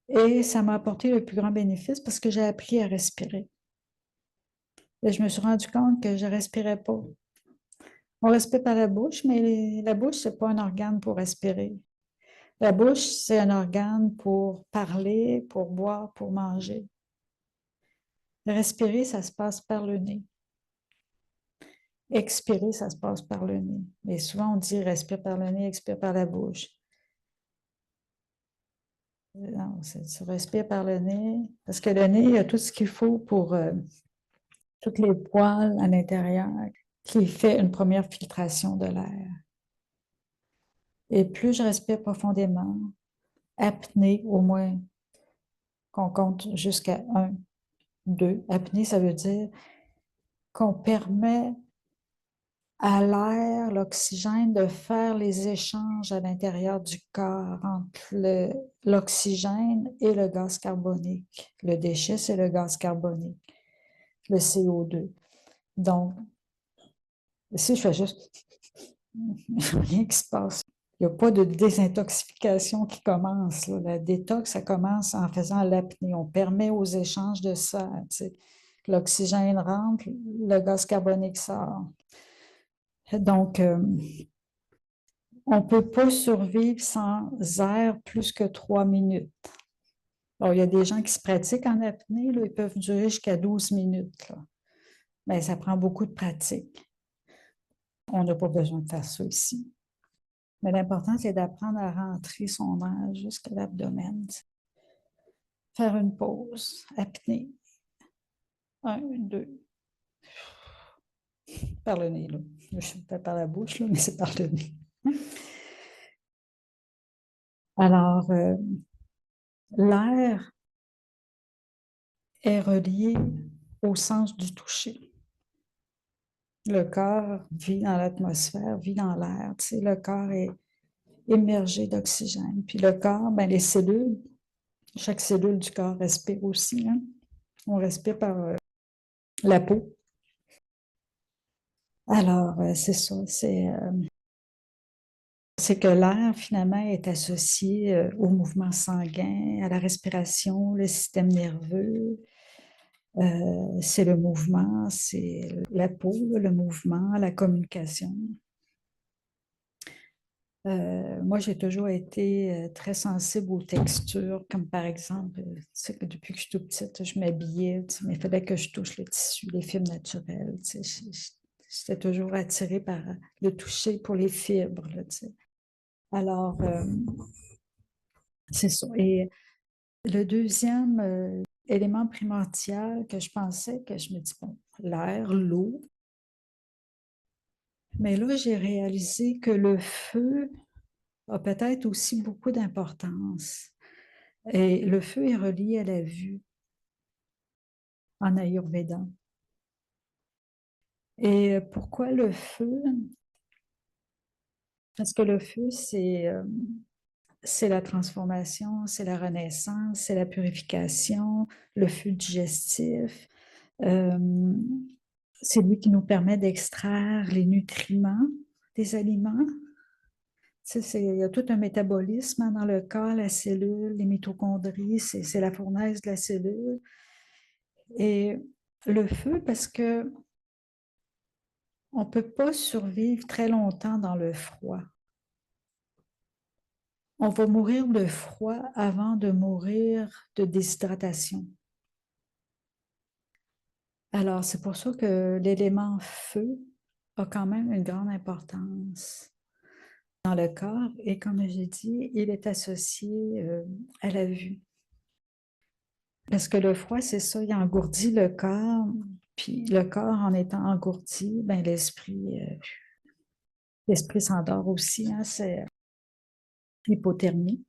Et ça m'a apporté le plus grand bénéfice parce que j'ai appris à respirer. Et je me suis rendu compte que je ne respirais pas. On respire par la bouche, mais la bouche, ce n'est pas un organe pour respirer. La bouche, c'est un organe pour parler, pour boire, pour manger. Respirer, ça se passe par le nez. Expirer, ça se passe par le nez. Mais souvent, on dit respire par le nez, expire par la bouche. Non, tu respires par le nez, parce que le nez, il y a tout ce qu'il faut pour toutes les poils à l'intérieur qui fait une première filtration de l'air. Et plus je respire profondément, apnée au moins, qu'on compte jusqu'à 1, 2. Apnée, ça veut dire qu'on permet à l'air, l'oxygène, de faire les échanges à l'intérieur du corps entre l'oxygène et le gaz carbonique. Le déchet, c'est le gaz carbonique, le CO2. Donc, Si je fais juste, il n'y a rien qui se passe. Il n'y a pas de désintoxication qui commence, là. La détox, ça commence en faisant l'apnée. On permet aux échanges de ça. L'oxygène rentre, le gaz carbonique sort. Donc, on ne peut pas survivre sans air plus que 3 minutes. Alors, il y a des gens qui se pratiquent en apnée, là, ils peuvent durer jusqu'à 12 minutes. Là. Mais ça prend beaucoup de pratique. On n'a pas besoin de faire ça ici. Mais l'important, c'est d'apprendre à rentrer son air jusqu'à l'abdomen. Faire une pause, apnée. 1, 2. Par le nez, là. Je ne fais pas par la bouche, là, mais c'est par le nez. Alors, l'air est relié au sens du toucher. Le corps vit dans l'atmosphère, vit dans l'air. Tu sais, le corps est immergé d'oxygène. Puis le corps, ben, les cellules, chaque cellule du corps respire aussi. Hein? On respire par la peau. Alors, c'est ça. C'est que l'air, finalement, est associé au mouvement sanguin, à la respiration, le système nerveux. C'est le mouvement, c'est la peau, le mouvement, la communication. Moi, j'ai toujours été très sensible aux textures, comme par exemple, tu sais, que depuis que je suis toute petite, je m'habillais, tu sais, mais il fallait que je touche le tissu, les fibres naturelles. Tu sais, j'étais toujours attirée par le toucher pour les fibres. Là, tu sais. Alors, c'est ça. Et le deuxième élément primordial que je pensais, que je me dis, bon, l'air, l'eau. Mais là, j'ai réalisé que le feu a peut-être aussi beaucoup d'importance. Et le feu est relié à la vue en Ayurveda. Et pourquoi le feu? Parce que le feu, c'est la transformation, c'est la renaissance, c'est la purification, le feu digestif. C'est lui qui nous permet d'extraire les nutriments des aliments. Il y a tout un métabolisme dans le corps, la cellule, les mitochondries, c'est la fournaise de la cellule. Et le feu, parce que on ne peut pas survivre très longtemps dans le froid. On va mourir de froid avant de mourir de déshydratation. Alors, c'est pour ça que l'élément feu a quand même une grande importance dans le corps. Et comme j'ai dit, il est associé à la vue. Parce que le froid, c'est ça, il engourdit le corps. Puis le corps, en étant engourdi, ben, l'esprit s'endort aussi. Hein, c'est l'hypothermie.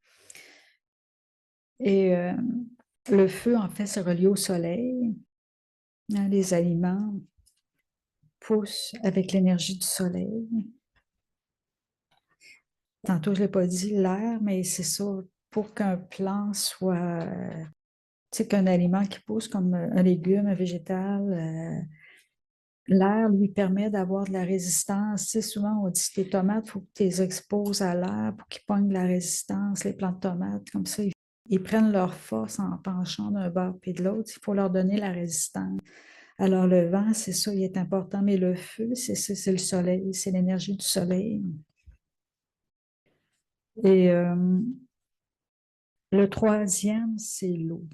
Et le feu, en fait, c'est relié au soleil. Hein, les aliments poussent avec l'énergie du soleil. Tantôt, je ne l'ai pas dit, l'air, mais c'est ça, pour qu'un plant soit, tu sais, qu'un aliment qui pousse comme un légume, un végétal, l'air lui permet d'avoir de la résistance. Tu sais, souvent, on dit que les tomates, il faut que tu les exposes à l'air pour qu'ils pognent de la résistance. Les plants de tomates, comme ça, ils prennent leur force en penchant d'un bord puis de l'autre. Il faut leur donner la résistance. Alors, le vent, c'est ça, il est important, mais le feu, c'est le soleil, c'est l'énergie du soleil. Et le troisième, c'est l'eau.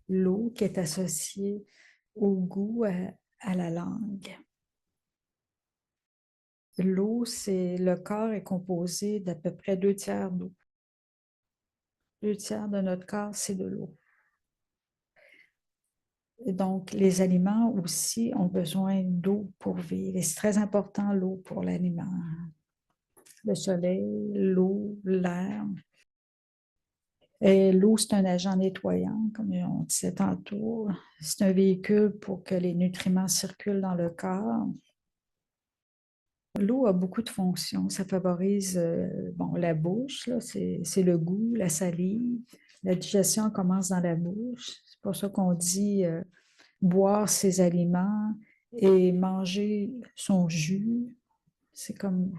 L'eau qui est associée au goût, à la langue. L'eau, le corps est composé d'à peu près 2/3 d'eau. 2/3 de notre corps, c'est de l'eau. Donc, les aliments aussi ont besoin d'eau pour vivre. Et c'est très important, l'eau pour l'aliment. Le soleil, l'eau, l'air. Et l'eau, c'est un agent nettoyant, comme on disait tantôt. C'est un véhicule pour que les nutriments circulent dans le corps. L'eau a beaucoup de fonctions. Ça favorise la bouche, c'est le goût, la salive. La digestion commence dans la bouche. C'est pour ça qu'on dit boire ces aliments et manger son jus. C'est comme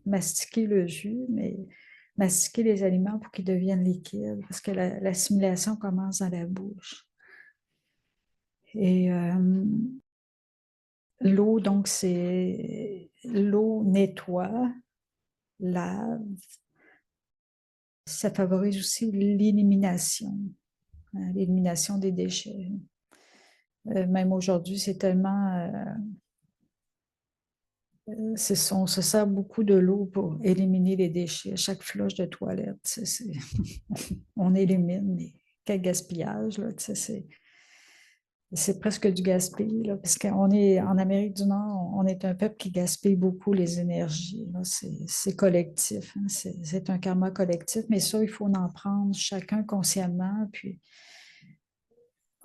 mastiquer le jus, mais mastiquer les aliments pour qu'ils deviennent liquides, parce que l'assimilation commence dans la bouche. Et l'eau, donc, c'est l'eau nettoie, lave. Ça favorise aussi l'élimination des déchets. Même aujourd'hui, c'est tellement... on se sert beaucoup de l'eau pour éliminer les déchets. À chaque flush de toilette, on élimine, mais quel gaspillage, là, c'est presque du gaspillage, là, parce qu'on est en Amérique du Nord, on est un peuple qui gaspille beaucoup les énergies. C'est collectif, hein, c'est un karma collectif, mais ça, il faut en prendre chacun consciemment, puis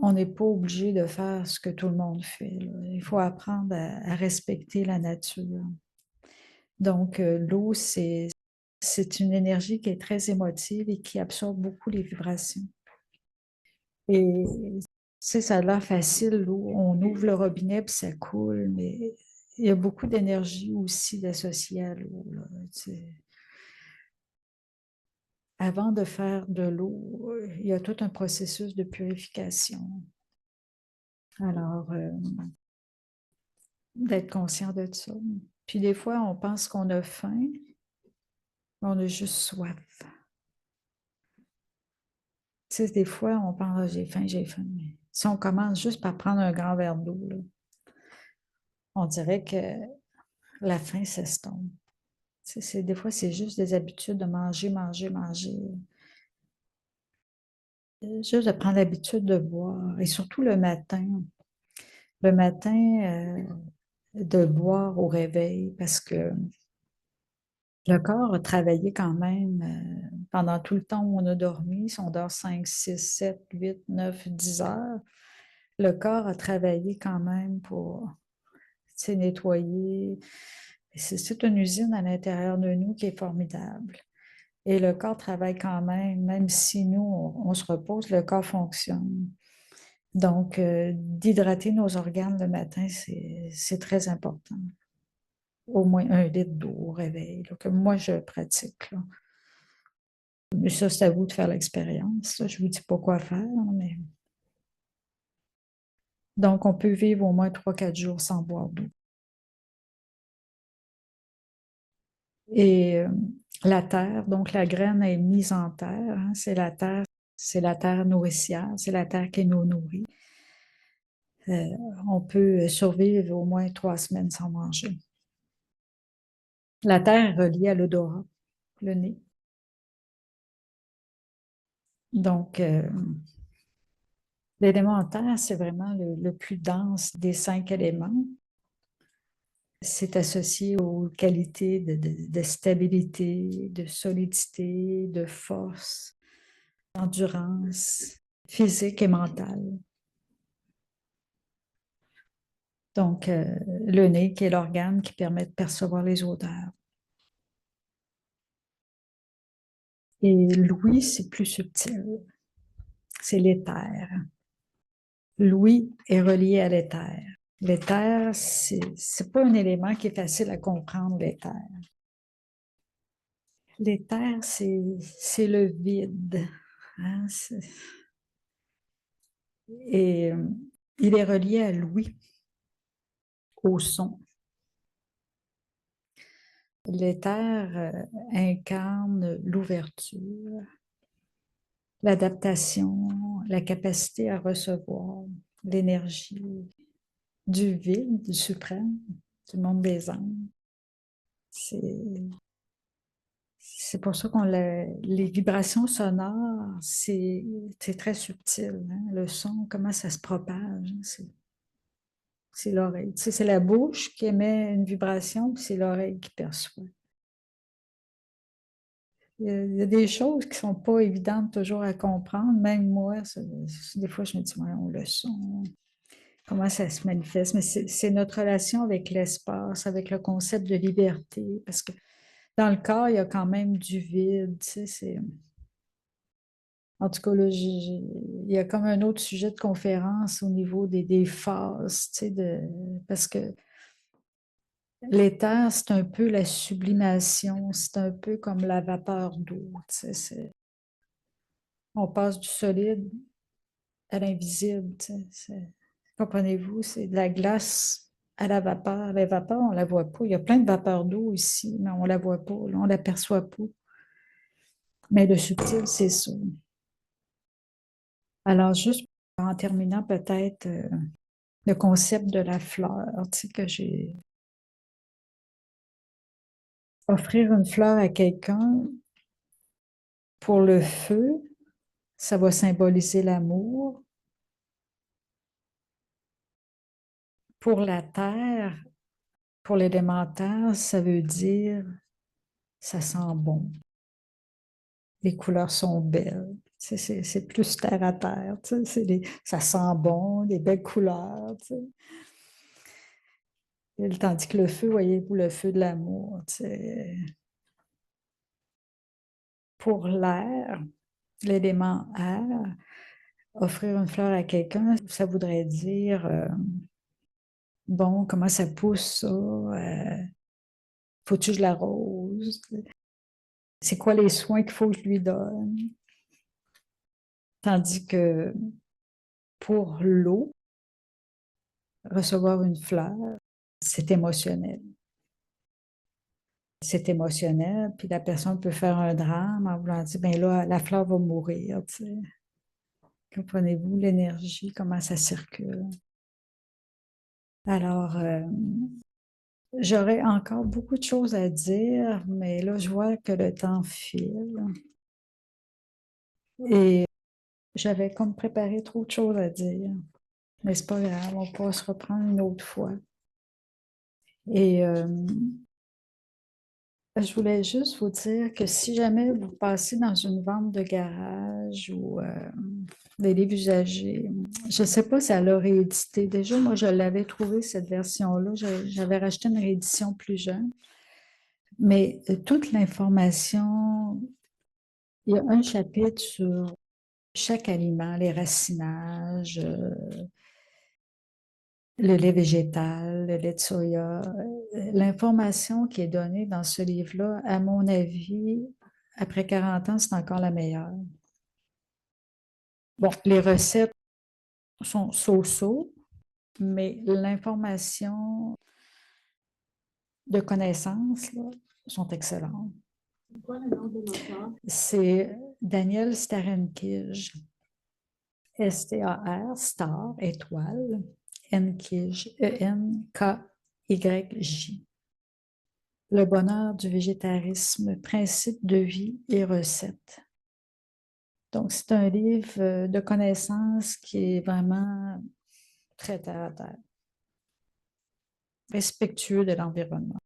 on n'est pas obligé de faire ce que tout le monde fait, là. Il faut apprendre à respecter la nature. Donc, l'eau, c'est une énergie qui est très émotive et qui absorbe beaucoup les vibrations. Et ça a l'air facile, l'eau, on ouvre le robinet puis ça coule, mais il y a beaucoup d'énergie aussi associée à l'eau, là, avant de faire de l'eau, il y a tout un processus de purification. Alors, d'être conscient de ça. Puis des fois, on pense qu'on a faim, mais on a juste soif. Tu sais, des fois, on pense, ah, j'ai faim, j'ai faim. Mais si on commence juste par prendre un grand verre d'eau, là, on dirait que la faim s'estompe. Tu sais, des fois, c'est juste des habitudes de manger, manger, manger. Juste de prendre l'habitude de boire, et surtout le matin. Le matin, de boire au réveil, parce que le corps a travaillé quand même pendant tout le temps où on a dormi. Si on dort 5, 6, 7, 8, 9, 10 heures, le corps a travaillé quand même pour nettoyer. C'est une usine à l'intérieur de nous qui est formidable. Et le corps travaille quand même si nous, on se repose, le corps fonctionne. Donc, d'hydrater nos organes le matin, c'est très important. Au moins 1 litre d'eau au réveil, là, que moi, je pratique, là. Mais ça, c'est à vous de faire l'expérience, là. Je ne vous dis pas quoi faire, mais... Donc, on peut vivre au moins 3-4 jours sans boire d'eau. Et la terre, donc la graine est mise en terre, hein, c'est la terre nourricière, c'est la terre qui nous nourrit. On peut survivre au moins 3 semaines sans manger. La terre est reliée à l'odorat, le nez. Donc, l'élément terre, c'est vraiment le plus dense des 5 éléments. C'est associé aux qualités de stabilité, de solidité, de force, d'endurance physique et mentale. Donc, le nez qui est l'organe qui permet de percevoir les odeurs. Et l'ouïe, c'est plus subtil. C'est l'éther. L'ouïe est relié à l'éther. L'éther, c'est pas un élément qui est facile à comprendre, l'éther. L'éther, c'est le vide, hein, et il est relié à l'ouïe, au son. L'éther incarne l'ouverture, l'adaptation, la capacité à recevoir l'énergie du vide, du suprême, du monde des âmes. C'est pour ça les vibrations sonores, c'est très subtil, hein. Le son, comment ça se propage, hein, c'est l'oreille. Tu sais, c'est la bouche qui émet une vibration, puis c'est l'oreille qui perçoit. Il y a des choses qui ne sont pas évidentes toujours à comprendre. Même moi, des fois, je me dis, ouais, on le son, comment ça se manifeste. Mais c'est notre relation avec l'espace, avec le concept de liberté, parce que dans le corps, il y a quand même du vide, tu sais, En tout cas, là, il y a comme un autre sujet de conférence au niveau des phases, tu sais, parce que l'éther, c'est un peu la sublimation, c'est un peu comme la vapeur d'eau, tu sais, on passe du solide à l'invisible, tu sais, comprenez-vous, c'est de la glace à la vapeur. La vapeur, on ne la voit pas. Il y a plein de vapeur d'eau ici, mais on ne la voit pas, là, on ne l'aperçoit pas. Mais le subtil, c'est ça. Alors, juste en terminant, peut-être le concept de la fleur, tu sais, que j'ai. Offrir une fleur à quelqu'un pour le feu, ça va symboliser l'amour. Pour la terre, pour l'élémentaire, ça veut dire ça sent bon. Les couleurs sont belles. C'est plus terre à terre. Ça sent bon, des belles couleurs. Tandis que le feu, voyez-vous, le feu de l'amour. Pour l'air, l'élément air, offrir une fleur à quelqu'un, ça voudrait dire, bon, comment ça pousse ça? Faut-tu que je l'arrose? C'est quoi les soins qu'il faut que je lui donne? Tandis que pour l'eau, recevoir une fleur, c'est émotionnel. C'est émotionnel, puis la personne peut faire un drame en voulant dire, ben là, la fleur va mourir, tu sais. Comprenez-vous l'énergie, comment ça circule? Alors, j'aurais encore beaucoup de choses à dire, mais là, je vois que le temps file. Et j'avais comme préparé trop de choses à dire. Mais c'est pas grave, on pourra se reprendre une autre fois. Et je voulais juste vous dire que si jamais vous passez dans une vente de garage ou des livres usagés, je ne sais pas si elle a réédité. Déjà, moi, je l'avais trouvé, cette version-là. J'avais racheté une réédition plus jeune. Mais toute l'information, il y a un chapitre sur chaque aliment, les racinages, le lait végétal, le lait de soya. L'information qui est donnée dans ce livre-là, à mon avis, après 40 ans, c'est encore la meilleure. Bon, les recettes sont so-so, mais l'information de connaissances là, sont excellentes. C'est quoi le nom de l'auteur? C'est Daniel Starenkij. S-T-A-R, star, étoile, N-K-Y-J. Le bonheur du végétarisme, principes de vie et recettes. Donc, c'est un livre de connaissances qui est vraiment très terre à terre, respectueux de l'environnement.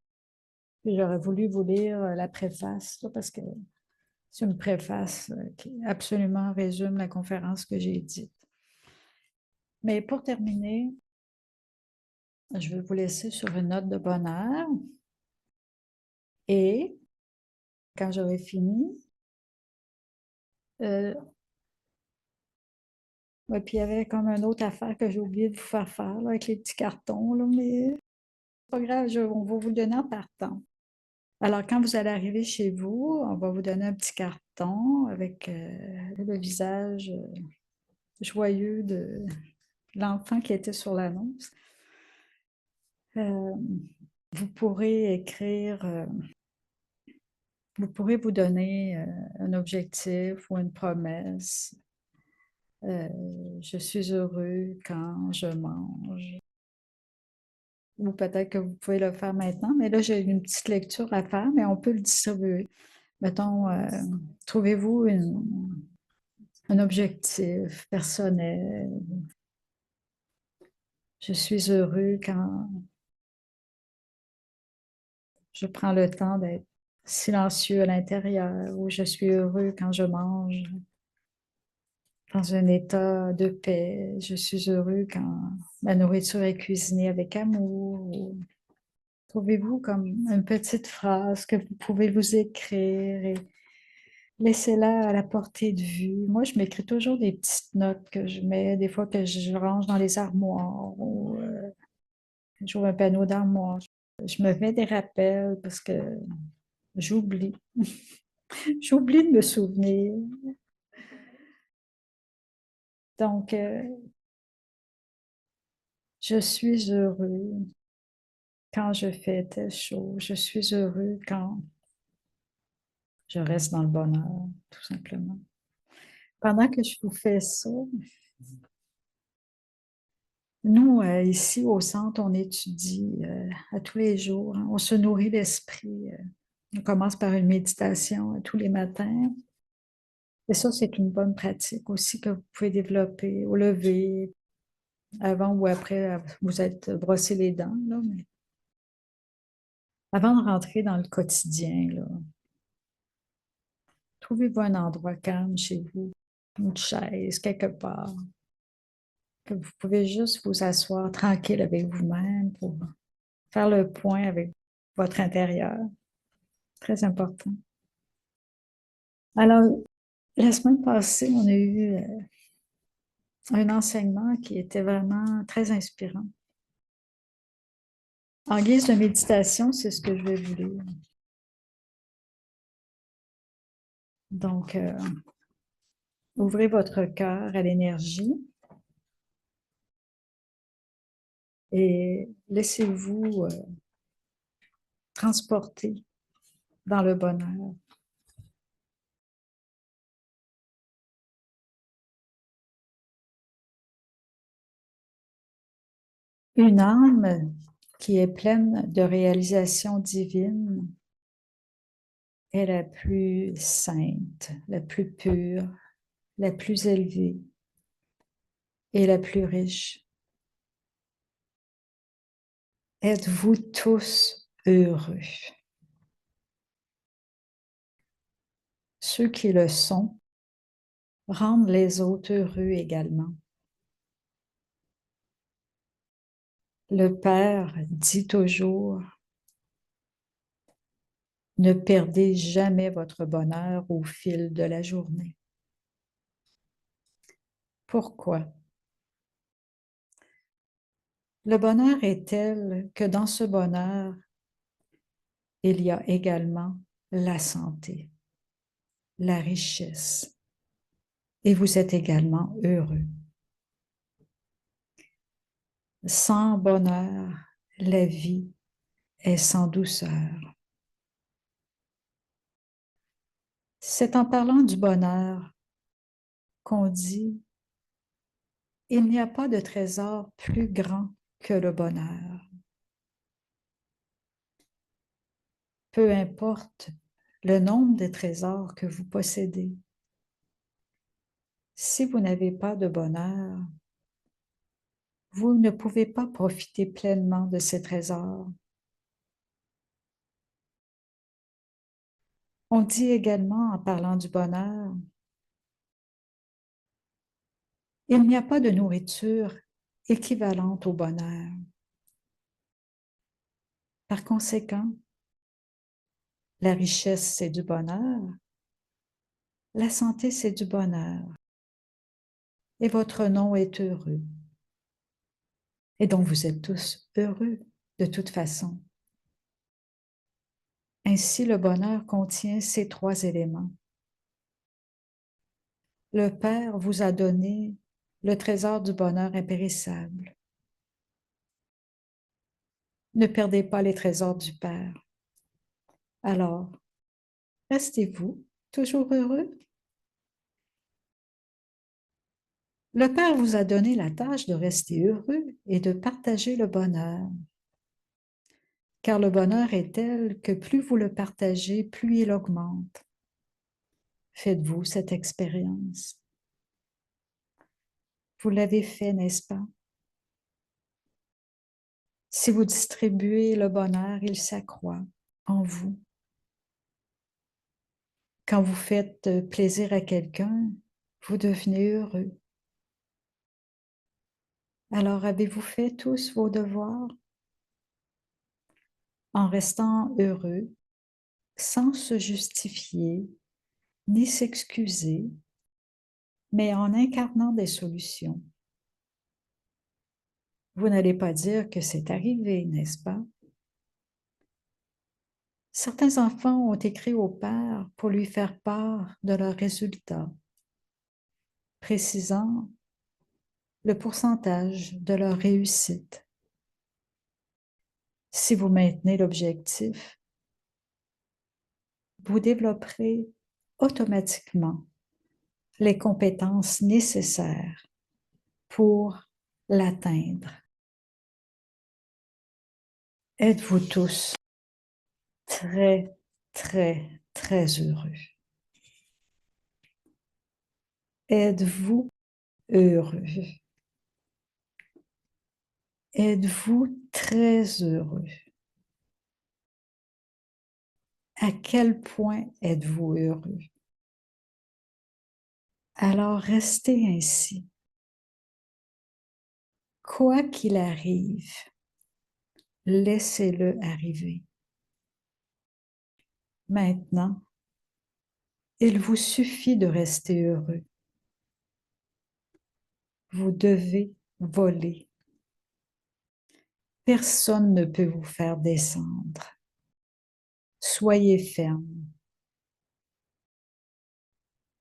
J'aurais voulu vous lire la préface, là, parce que c'est une préface qui absolument résume la conférence que j'ai dite. Mais pour terminer, je vais vous laisser sur une note de bonheur. Et quand j'aurai fini, ouais, puis il y avait comme une autre affaire que j'ai oublié de vous faire là, avec les petits cartons, là, mais c'est pas grave, on va vous le donner en partant. Alors, quand vous allez arriver chez vous, on va vous donner un petit carton avec le visage joyeux de l'enfant qui était sur l'annonce. Vous pourrez écrire, vous pourrez vous donner un objectif ou une promesse. Je suis heureux quand je mange. Ou peut-être que vous pouvez le faire maintenant, mais là, j'ai une petite lecture à faire, mais on peut le distribuer. Mettons, trouvez-vous un objectif personnel. Je suis heureux quand je prends le temps d'être silencieux à l'intérieur, ou je suis heureux quand je mange dans un état de paix. Je suis heureux quand ma nourriture est cuisinée avec amour. Trouvez-vous comme une petite phrase que vous pouvez vous écrire et Laissez-la à la portée de vue. Moi, je m'écris toujours des petites notes que je mets, des fois que je range dans les armoires ou j'ouvre un panneau d'armoire. Je me mets des rappels parce que j'oublie. J'oublie de me souvenir. Donc, je suis heureux quand je fais telle chose. Je suis heureux quand je reste dans le bonheur, tout simplement. Pendant que je vous fais ça, nous, ici au centre, on étudie à tous les jours, hein. On se nourrit l'esprit. On commence par une méditation tous les matins. Et ça, c'est une bonne pratique aussi que vous pouvez développer au lever, avant ou après vous êtes brossé les dents, là, mais avant de rentrer dans le quotidien, là, trouvez-vous un endroit calme chez vous, une chaise quelque part, que vous pouvez juste vous asseoir tranquille avec vous-même pour faire le point avec votre intérieur. Très important. Alors, la semaine passée, on a eu un enseignement qui était vraiment très inspirant. En guise de méditation, c'est ce que je vais vous lire. Donc, ouvrez votre cœur à l'énergie et laissez-vous transporter dans le bonheur. Une âme qui est pleine de réalisations divines est la plus sainte, la plus pure, la plus élevée et la plus riche. Êtes-vous tous heureux? Ceux qui le sont rendent les autres heureux également. Le Père dit toujours: ne perdez jamais votre bonheur au fil de la journée. Pourquoi? Le bonheur est tel que dans ce bonheur, il y a également la santé, la richesse, et vous êtes également heureux. Sans bonheur, la vie est sans douceur. C'est en parlant du bonheur qu'on dit: il n'y a pas de trésor plus grand que le bonheur. Peu importe le nombre de trésors que vous possédez, si vous n'avez pas de bonheur, vous ne pouvez pas profiter pleinement de ces trésors. On dit également, en parlant du bonheur, il n'y a pas de nourriture équivalente au bonheur. Par conséquent, la richesse, c'est du bonheur, la santé, c'est du bonheur, et votre nom est heureux. Et donc, vous êtes tous heureux de toute façon. Ainsi, le bonheur contient ces trois éléments. Le Père vous a donné le trésor du bonheur impérissable. Ne perdez pas les trésors du Père. Alors, restez-vous toujours heureux? Le Père vous a donné la tâche de rester heureux et de partager le bonheur. Car le bonheur est tel que plus vous le partagez, plus il augmente. Faites-vous cette expérience? Vous l'avez fait, n'est-ce pas? Si vous distribuez le bonheur, il s'accroît en vous. Quand vous faites plaisir à quelqu'un, vous devenez heureux. Alors, avez-vous fait tous vos devoirs? En restant heureux, sans se justifier, ni s'excuser, mais en incarnant des solutions. Vous n'allez pas dire que c'est arrivé, n'est-ce pas? Certains enfants ont écrit au Père pour lui faire part de leurs résultats, précisant le pourcentage de leur réussite. Si vous maintenez l'objectif, vous développerez automatiquement les compétences nécessaires pour l'atteindre. Êtes-vous tous très, très, très heureux? Êtes-vous heureux? Êtes-vous très heureux? À quel point êtes-vous heureux? Alors restez ainsi. Quoi qu'il arrive, laissez-le arriver. Maintenant, il vous suffit de rester heureux. Vous devez voler. Personne ne peut vous faire descendre. Soyez ferme.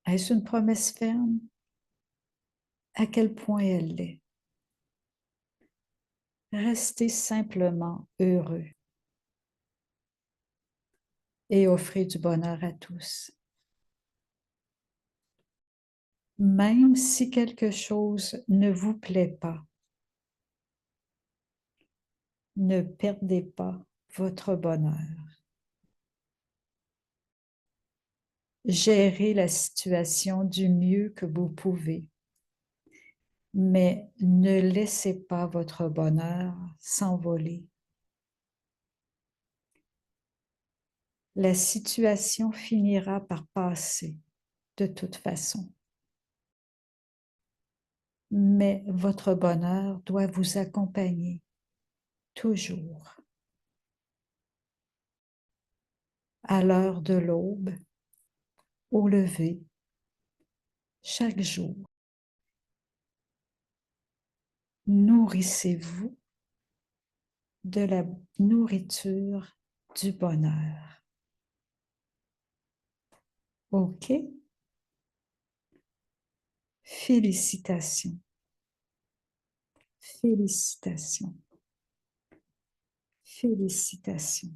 Est-ce une promesse ferme? À quel point elle l'est? Restez simplement heureux et offrez du bonheur à tous. Même si quelque chose ne vous plaît pas, ne perdez pas votre bonheur. Gérez la situation du mieux que vous pouvez, mais ne laissez pas votre bonheur s'envoler. La situation finira par passer de toute façon. Mais votre bonheur doit vous accompagner toujours. À l'heure de l'aube, au lever, chaque jour. Nourrissez-vous de la nourriture du bonheur. OK? Félicitations. Félicitations. Félicitations.